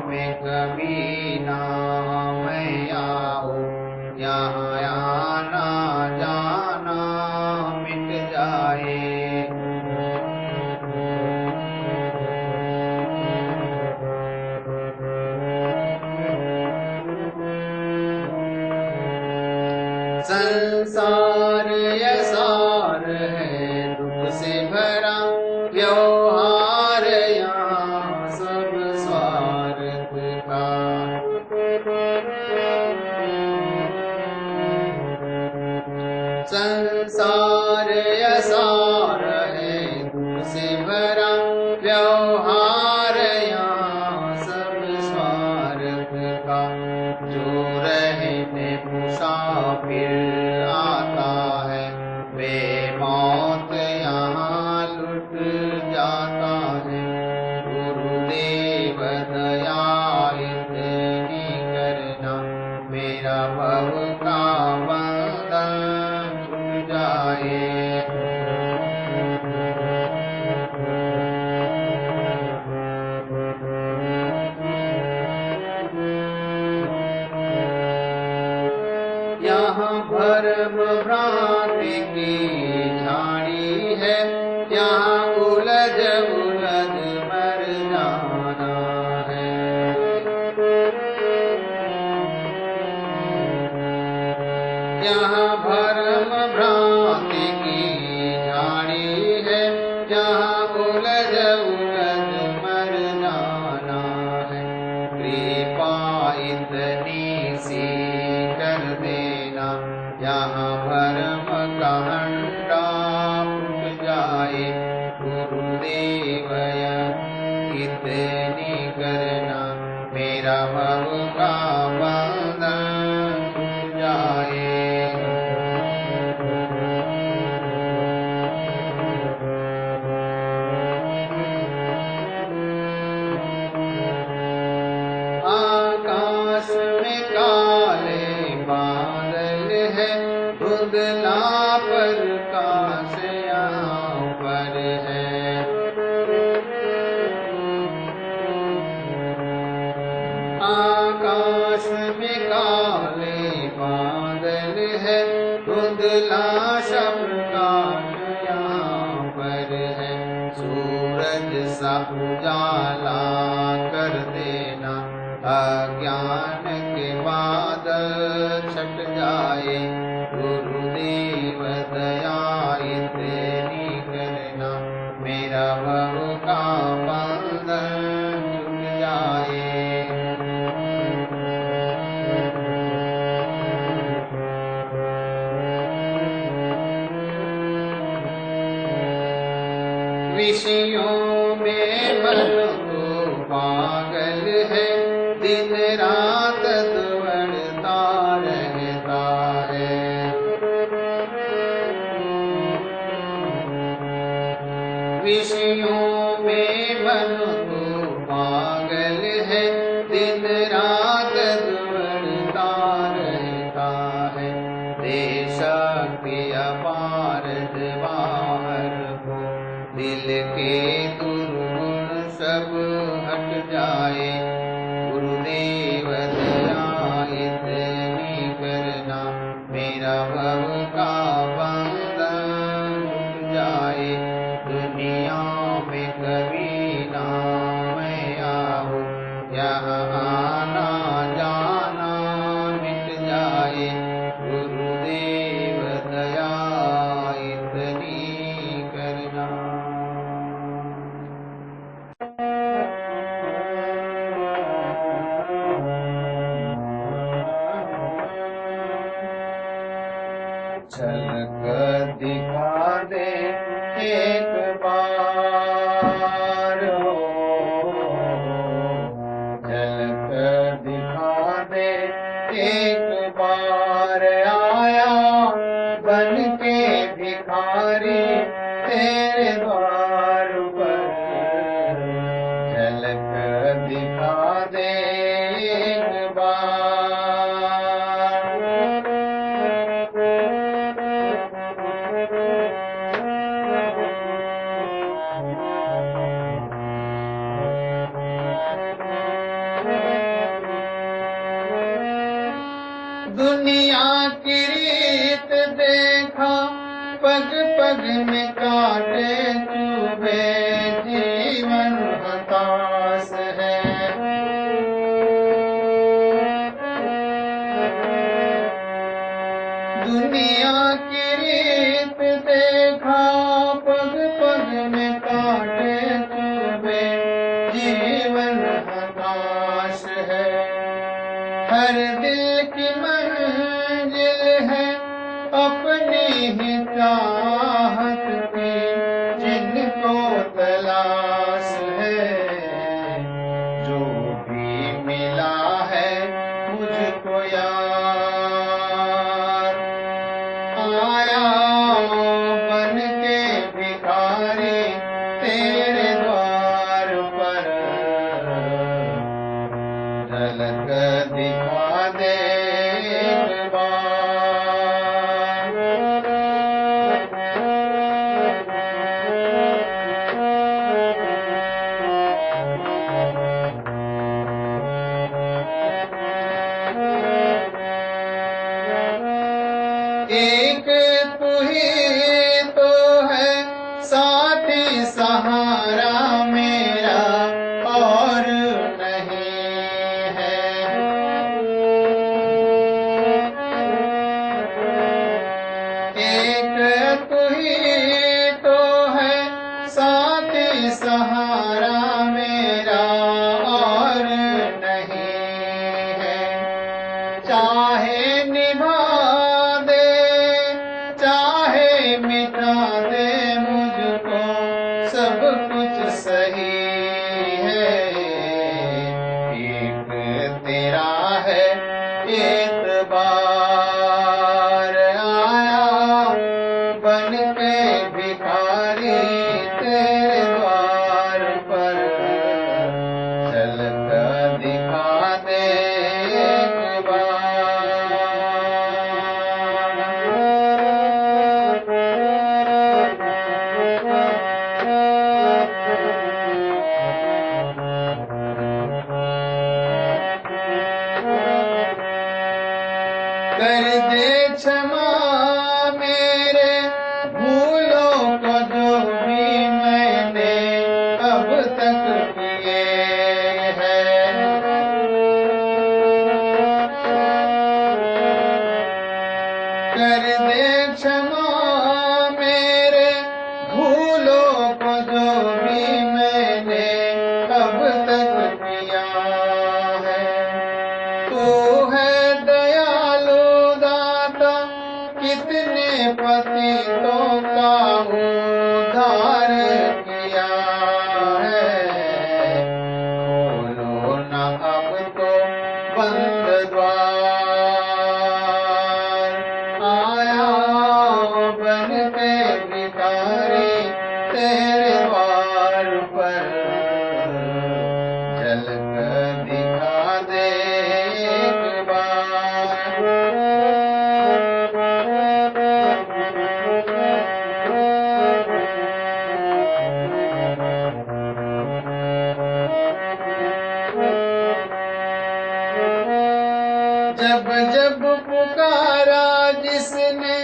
में कभी ना मैं आऊं, यहाँ आना जाना मिट जाए। संसार यसार है दुख से भरा, व्यवहार यहाँ सब स्वार्थ का। संसार यसार है दुख से भरा, व्यवहार यहाँ सब स्वार्थ का। जो रहने मुसाफिर आता है, वे मौत यहाँ लुट जाता है। गुरुदेव दया इतनी करना, मेरा भव का बंधन छूट जाए। यहाँ भरम भ्रांति की झाड़ी है, यहाँ उलझ उलझ मर जाना है। यहाँ भरम भ्रांति की झाड़ी है, यहाँ उलझ उलझ मर जाना है। कृपा इतनी सी कर देना, यहाँ भरम का हंडा फूट जाए। गुरुदेव इतनी मेरा भव का बंधन छूट जाए। आकाश में काले बादल है, धुंधला प्रकाश यहाँ पर है। आकाश में काले बादल है, धुंधला प्रकाश यहाँ पर है। सूरज सा उजाला कर देना, अज्ञान के बादल छट जाए। गुरुदेव दया इतनी करना, मेरा भव का बंधन छूट जाए। विषयों में मन तो पागल है, दिन रात दौड़ता रहता है। विषयों में मन तो पागल है, दिन रात दौड़ता रहता है। देशक्ति अपार बाहर हो, दिल के दुर्गुण सब हट जाए। गुरुदेव दया इतनी करना, मेरा भव का बंधन छूट जाए। दुनिया में कभी ना मैं आऊं, यहाँ आना जाना मिट जाए। गुरुदेव दया इतनी करना। झलक दिखा दे एक बार हो, झलक दिखा दे एक बार। आया बन के भिखारी तेरे द्वार पर, झलक दिखा दे एक बार। दुनिया की रीत देखा, पग पग में काटे चुभे, जीवन हताश है। दुनिया की रीत देखा, पग पग में काटे चुभे, जीवन हताश है। हर दिल की मंजिल है अपनी ही चाहत की, जिनको तलाश है। जो भी मिला है मुझको यार, आया बन के भिखारी तेरे द्वार पर, झलक दिखा दे एक बार। एक तू ही तो है साथी सहारा मेरा, और नहीं है। एक तू ही तो है साथी सहारा मेरा, और नहीं है। चाहे निभा दे चाहे बार आया बन के भिखारी तेरे द्वार पर, चल कर दिखा दे एक कर दे क्षमा मेरे भूलों को जो भी मैंने अब तक किए हैं। कर दे क्षमा मेरे भूलों को जो भी मैंने अब तक किया है। तू है कितने पतितों का उद्धार किया है। खोलो न अब तो बंद द्वार, आया बन के भिखारी तेरे द्वार पर, चल कर दिखा दे एक बार। जब जब पुकारा जिसने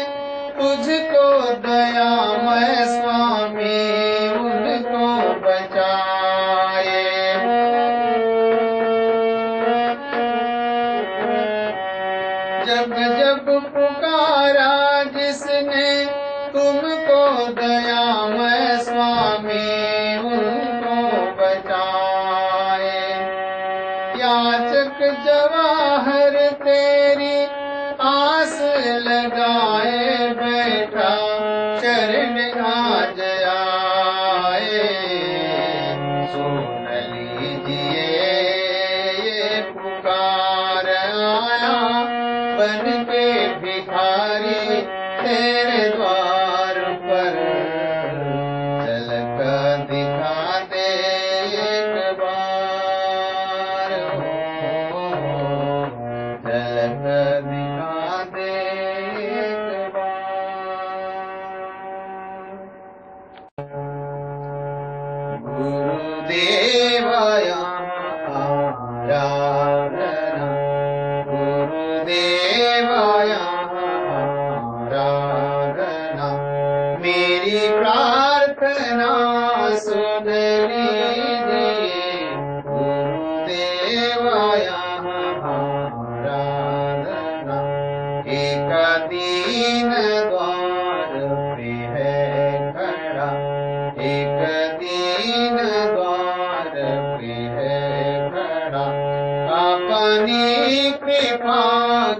तुझको दयामय स्वामी, उनको बचाए। जब जब पुकारा जिसने तुमको दयामय स्वामी, उनको बचाए। याचक जवाहर तेरी आस लगाए बैठा, शरण आज आए। सुन लीजिए ये पुकार, आया बन के भिखारी तेरे द्वार पर, चल कर दिखा दे एक बार। चल कर दिखा दे एक बार। गुरुदेव आराधना, गुरुदेव आराधना, मेरी प्रार्थना सुन लीजिए। गुरुदेव आराधना, एक दीन द्वार पे है खड़ा, एक दीन द्वार पे है खड़ा। अपनी कृपा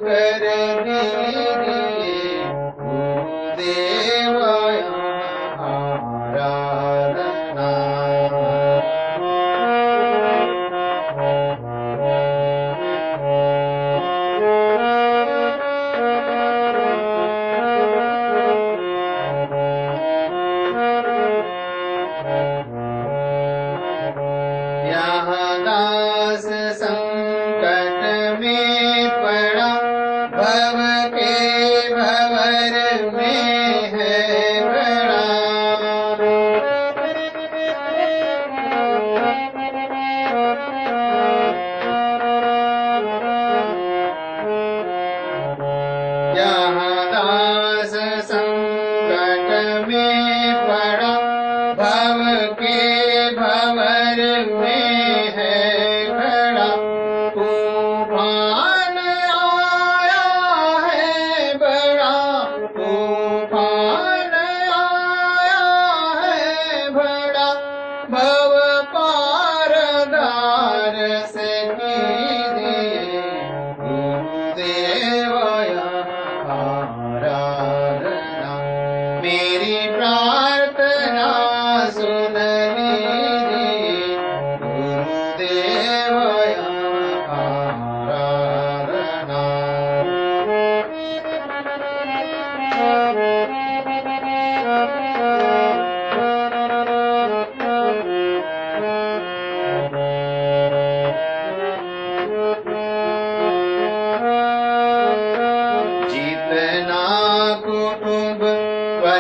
कर दीजिए। गुरुदेव आराधना। यहाँ दास संकट में पड़ा, भव के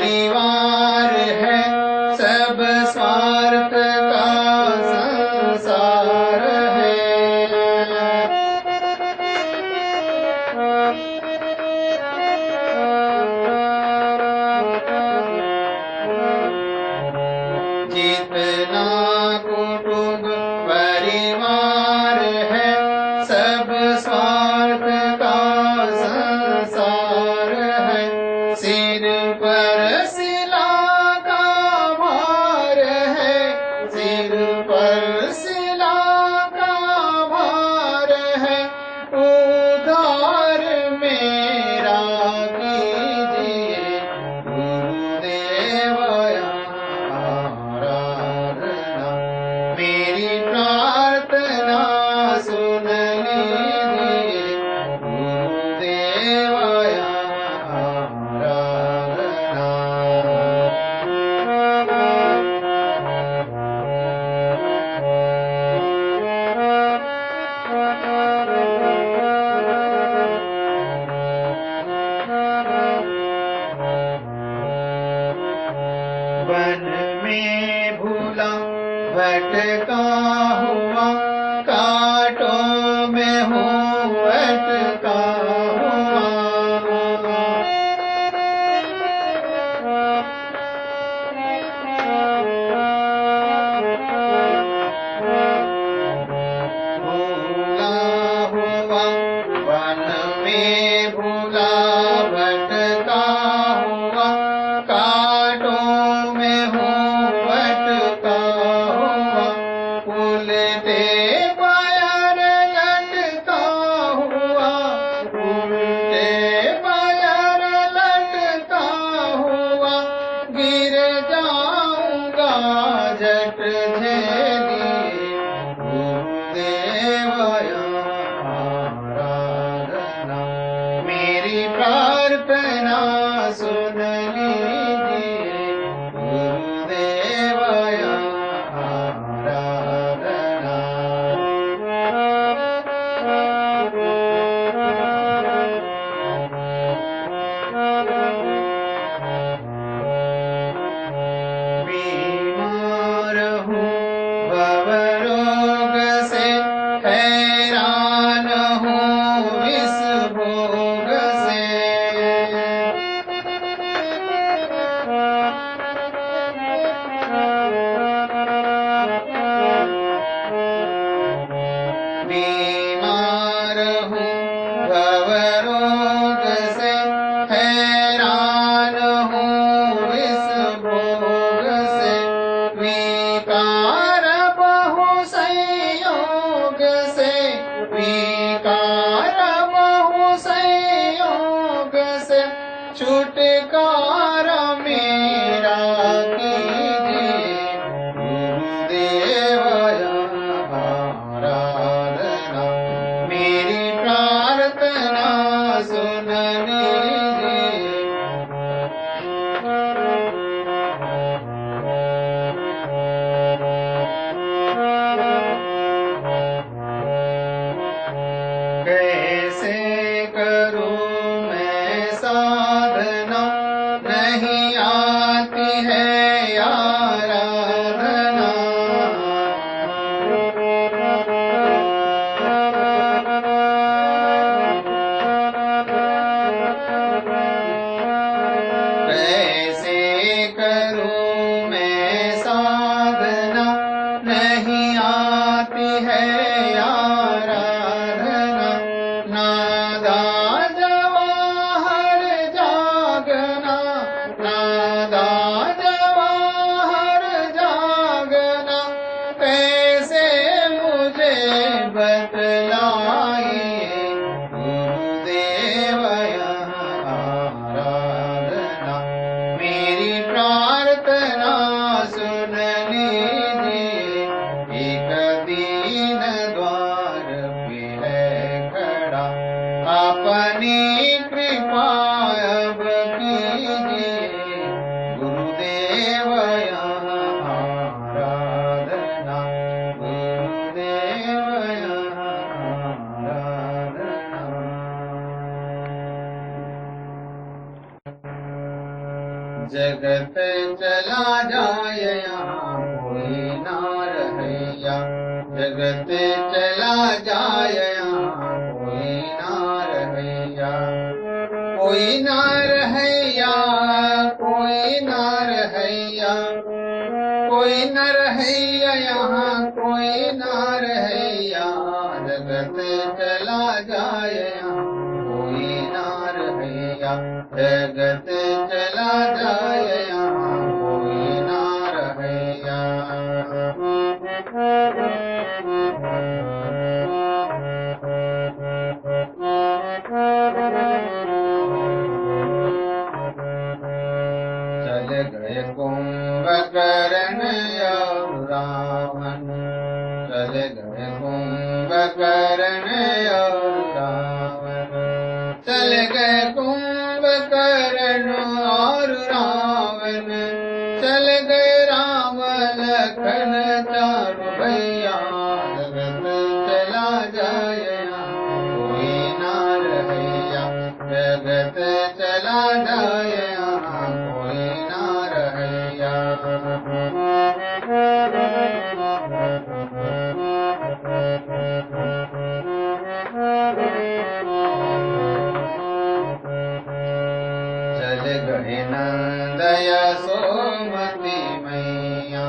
परिवार है, सब स्वार्थ का संसार है। जितना कुटुंब परिवार है, सब स्वार्थ का संसार है। सिर पर सिला का भार है, सिर पर सिला का भार है। उद्धार मेरा कीजिए गुरुदेव आराधना, मेरी प्रार्थना सुन लीजिए गुरुदेव वन में भूला भटका हुआ, कांटों में हूँ अटका हुआ। भूला हुआ वन में भूला भटका हुआ, कांटों में हूँ अटका हुआ। उल्टे पैर लटका हुआ, उल्टे पैर लटका हुआ। गिर जाऊंगा झट झेलिए गुरुदेव आराधना, मेरी प्रार्थना सुन लीजिए गुरुदेव आराधना। बीमार हूँ भवरोग से, हैरान हूँ इस भोग से। बीमार हूँ भवरोग से, हैरान हूँ इस भोग से। विकार बहु संयोग से, विकार बहु संयोग से। छुटकारा मेरा कीजिए गुरुदेव आराधना, मेरी प्रार्थना सुन लीजिए। कैसे करूं मैं साधना, नहीं आती है आराधना। कैसे करूं मैं साधना, नहीं आती है आराधना। नादा जवाहर जागना, नादा जवाहर जागना। कैसे मुझे बतलाइए गुरुदेव आराधना, मेरी प्रार्थना सुन लीजिए। एक दीन द्वार पे है खड़ा, अपनी कृपा अब कीजिए गुरुदेव आराधना, गुरुदेव आराधना। जगत चला जाए यहाँ कोई ना रहैया, जगत चला जाए यहाँ कोई ना रहैया, कोई ना रहैया, कोई ना रहैया, कोई न रहैया यहाँ कोई ना रहैया, जगत चला जाए यहाँ कोई ना रहैया, जगत चला जाए यहाँ कोई ना रहैया। चल गए कुंभकर्ण और रावण, चल गए कुंभकर्ण और रावण, चल गए कुंभकर्ण और रावण, चल गए राम लखन चारों भैया, जगत चला जाए यहाँ कोई ना रहैया, जगत चला जाए यहाँ कोई ना रहैया। चल गए नंद यशोमती मैया,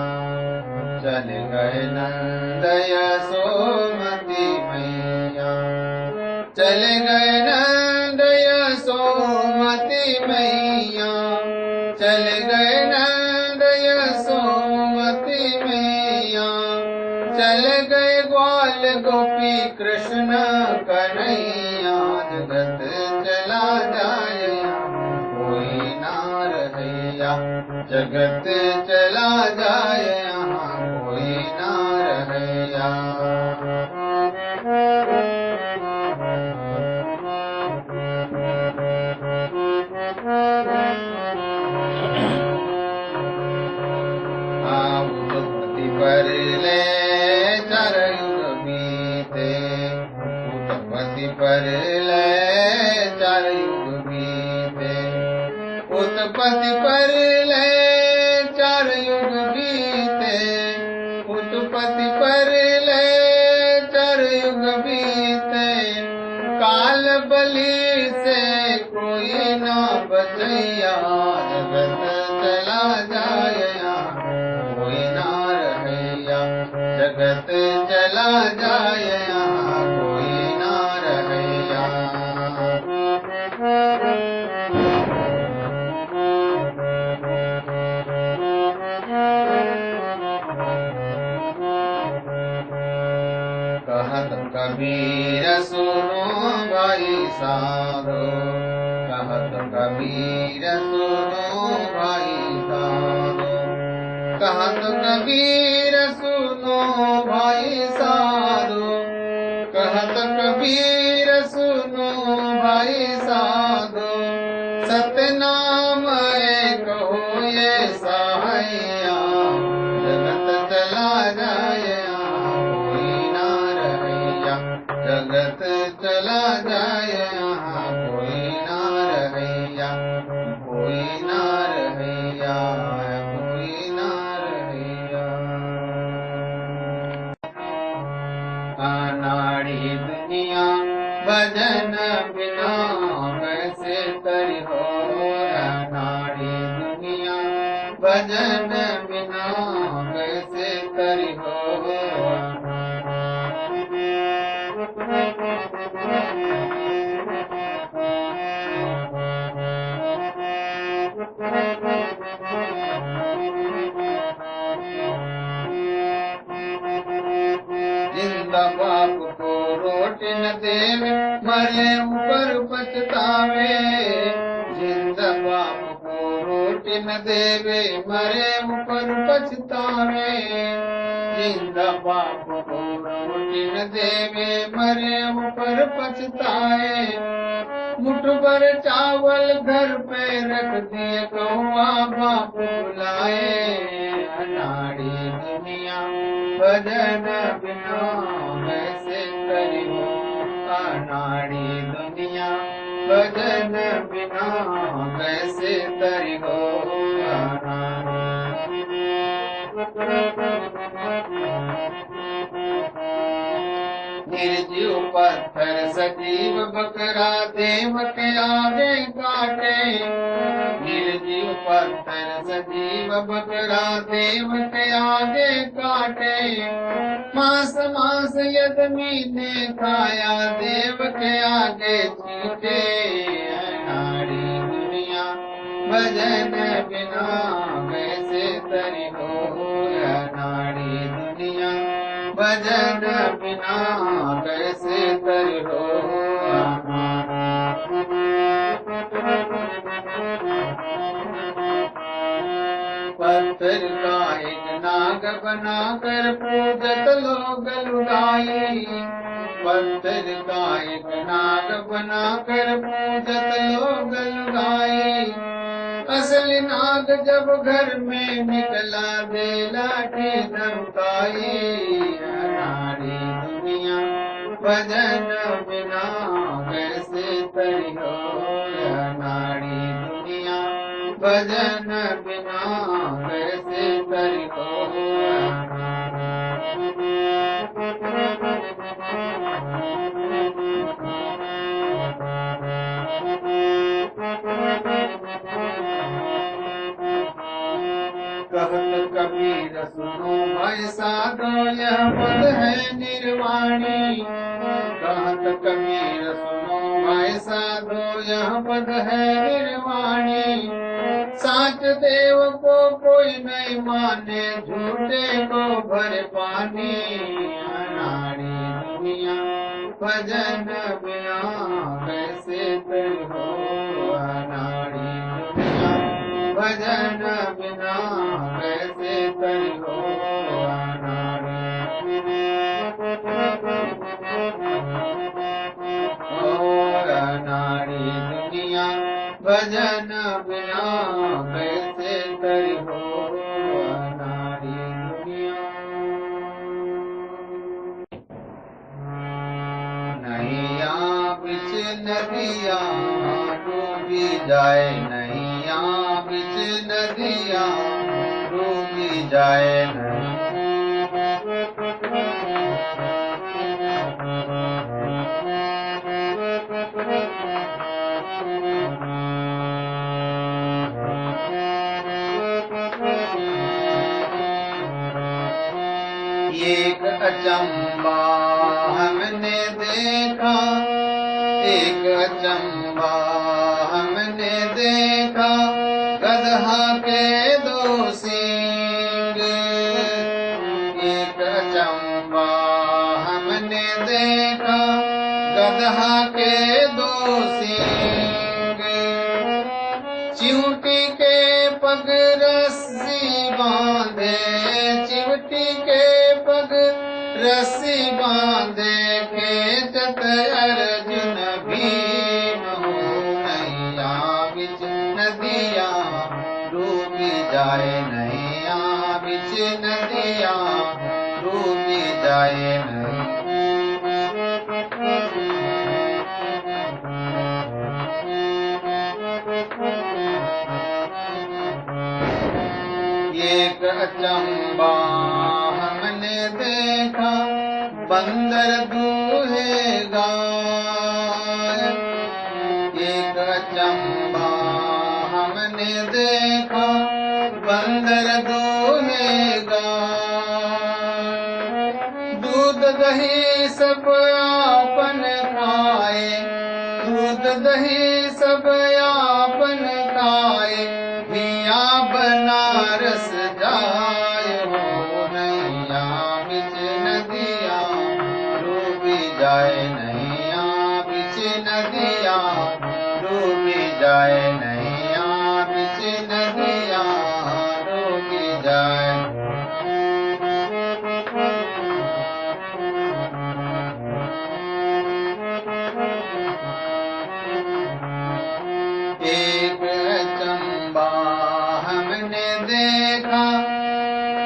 चल गए नंद यशोमती मैया, चल गए नंद यशोमती मैया, चल गए नंद यशोमती मैया, चल गए ग्वाल गोपी कृष्ण कन्हैया, जगत चला जाए कोई ना रहैया, जगत चला जाए यहाँ कोई ना रहैया। उत्पत्ति पर ले चार युग बीते, उत्पत्ति पर ले चार युग बीते, उत्पत्ति पर ले चार युग बीते, उत्पत्ति पर ले चार युग बीते, काल बलि से कोई ना बचैया, जगत चला जाए कोई ना रहैया, जगत चला जाए यहाँ कोई ना रहैया। कहत कबीर सुनो भाई साधो, कहत कबीर सुनो भाई साधो, कहत कबीर सुनो भाई साधो, कहत कबीर सुनो भाई साधो, सतनाम एक हो ये सहाया, जगत चला जाए कोई ना रहैया, जगत चला जाए यहाँ कोई ना रहैया, कोई ना रहैया, कोई ना रहैया। अनाड़ी दुनिया भजन बिना कैसे करी हो, अनाड़ी दुनिया भजन बिना कैसे करी हो। जिंदा बाप को रोटी न देवे मरे ऊपर पछतावे, जिंदा बाप को रोटी न देवे मरे ऊपर पछतावे, जिंदा बाप को रोटी न देवे मरे ऊपर पछताए, मुठ भर चावल घर पे रख दिए कौआ बाप बुलाए, अनाड़ी दुनिया भजन बिना कैसे करी हो, अनाड़ी दुनिया भजन बिना कैसे करी हो, निर्जीव पत्थर सजीव बकरा देव के आगे काटे। निर्जीव पत्थर सजीव बकरा देव के आगे काटे। मांस मांस यदमी ने खाया देव के आगे छीटे। अनाड़ी दुनिया भजन बिना कैसे तरी हो। अनाड़ी दुनिया भजन बिना कैसे तरी हो। पत्थर का एक नाग बनाकर पूजत लोग लुगाई। पत्थर का एक नाग बनाकर पूजत लोग लुगाई। असली नाग जब घर में निकला दे लाठी धमकाई। अनाड़ी दुनिया भजन बिना कैसे तरी हो। अनाड़ी दुनिया भजन बिना कैसे तरी हो। कहत कबीर सुनो भाई साधो यह पद है निर्वाणी। कहत कबीर सुनो भाई साधो यह पद है निर्वाणी। साच देव को कोई नहीं माने झूठे को भर पानी। अनाड़ी दुनिया भजन बिना कैसे तरी हो। अनाड़ी दुनिया भजन बिना कैसे तरी हो। अनाड़ी दुनिया भजन बिना कैसे तरी हो। अनाड़ी दुनिया नैया बिच नदिया डूबी जाए। नैया बिच नदिया डूबी जाए। एक अचंबा हमने देखा। एक अचंबा हमने देखा। गदहा के दो सींग। एक अचंबा हमने देखा। गदहा के दो सींग। चिमटी के पग रस्सी बांधे। चिमटी के पग रस्सी बांधे खेचत अर्जुन भीम हो। नैया बिच नदिया डूबी जाए। नैया बिच नदिया डूबी जाए। एक अचंबा हमने देखा। बंदर दूहे गाय। एक अचंबा हमने देखा। बंदर दूहे गाय। दूध दही सब आपन खाए। दूध दही सब आपन खाए। मिया बनारस जाए हो। नैया बिच नदिया डूबी जाए। नैया बिच नदिया डूबी जाए। नैया बिच नदिया डूबी जाए। एक अचंबा हमने देखा।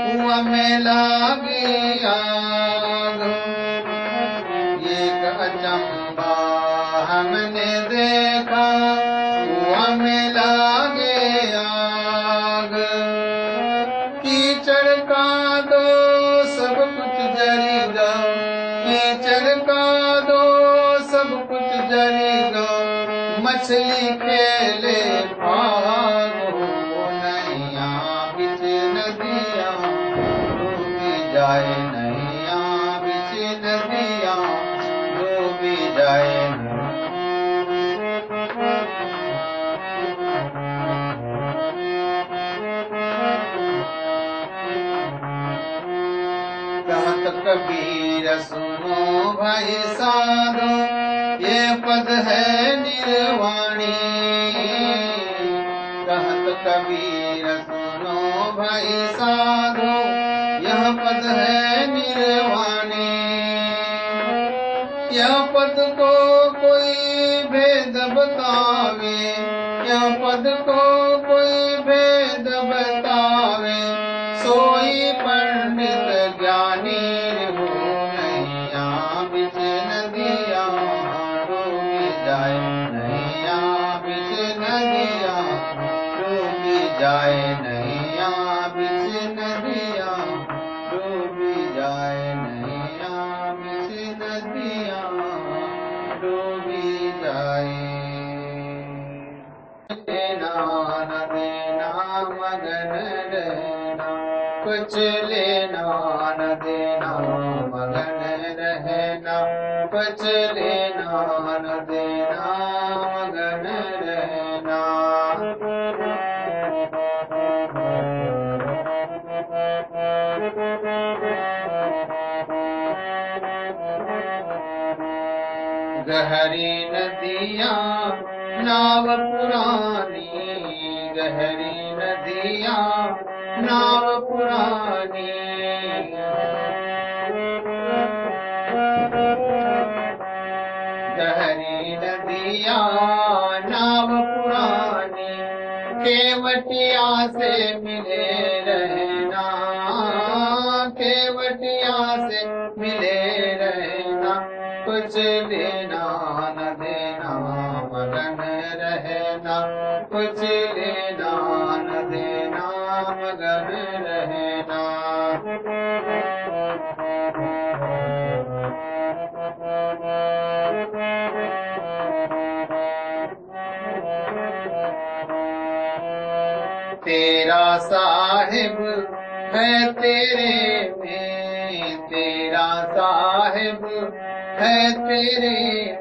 कुआं में लागी आग। एक अचंबा हमने देखा। कुआं में लागे आग। कीचड़ का कुछ जरेगा मछली खेले भागो नैया बिच नदिया डूबी जाए नैया बिच नदिया डूबी जाए कहत कबीर सुनो भाई साधो ये पद है निर्वाणी कहत कबीर सुनो भाई साधो यह पद है निर्वाणी यह पद को कोई भेद बतावे यह पद को कोई भेद बतावे सोई पंडित ज्ञानी हो नैया बिच नदिया डूबी जाए नैया बिच नदिया डूबी जाए नैया बिच नदिया डूबी जाए नैया बिच नदिया डूबी जाए देना न देना मगन रहना कुछ लेना न देना मगन रहना कुछ लेना न देना मगन रहना गहरी नदियाँ नाव पुरानी गहरी नदियाँ नाव पुरानी गहरी नदियाँ नाव पुरानी केवटिया से मिले रहना केवटिया से मिले रहना कुछ लेना न देना मगन रहना कुछ लेना न देना मगन रहना तेरा साहिब है तेरे में तेरा साहिब है तेरे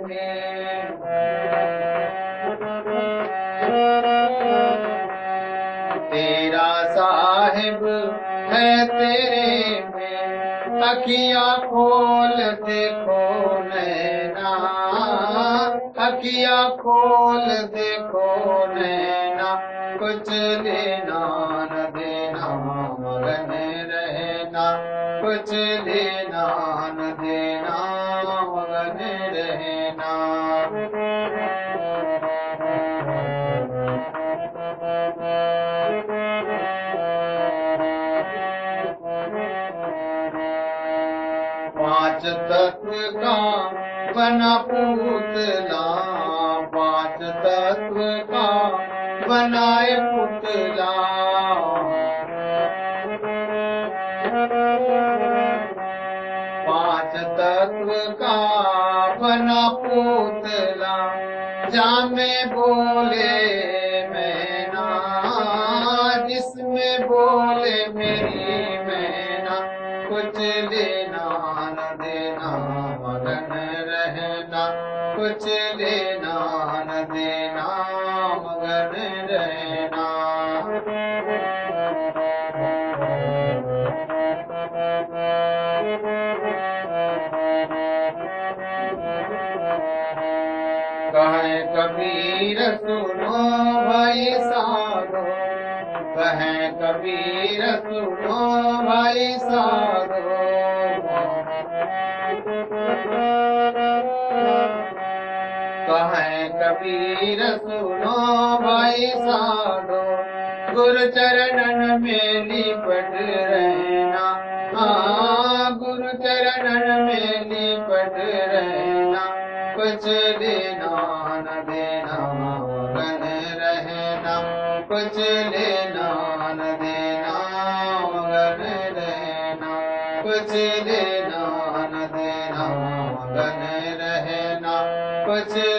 में तेरा साहिब है तेरे में अखियाँ खोल देखो नैना अखियाँ खोल देखो नैना कुछ लेना न देना मगन रहना कुछ लेना न देना मगन रहना पांच तत्व का बना पुतला पांच तत्व का बनाए पुतला पांच तत्व का बना पुतला जामे बोले मैना जिसमें बोले मेरी मैना कुछ लेना न देना मगन रहना कुछ लेना न देना मगन रहना कहे कबीर सुनो भाई साधो कहे कबीर सुनो भाई साधो कहे कबीर सुनो भाई साधो गुरु चरणन में लिपट रहना गुरु चरणन में लिपट रहना कुछ लेना न देना मगन रहना कुछ लेना न देना मगन रहना कुछ लेना न देना मगन रहना से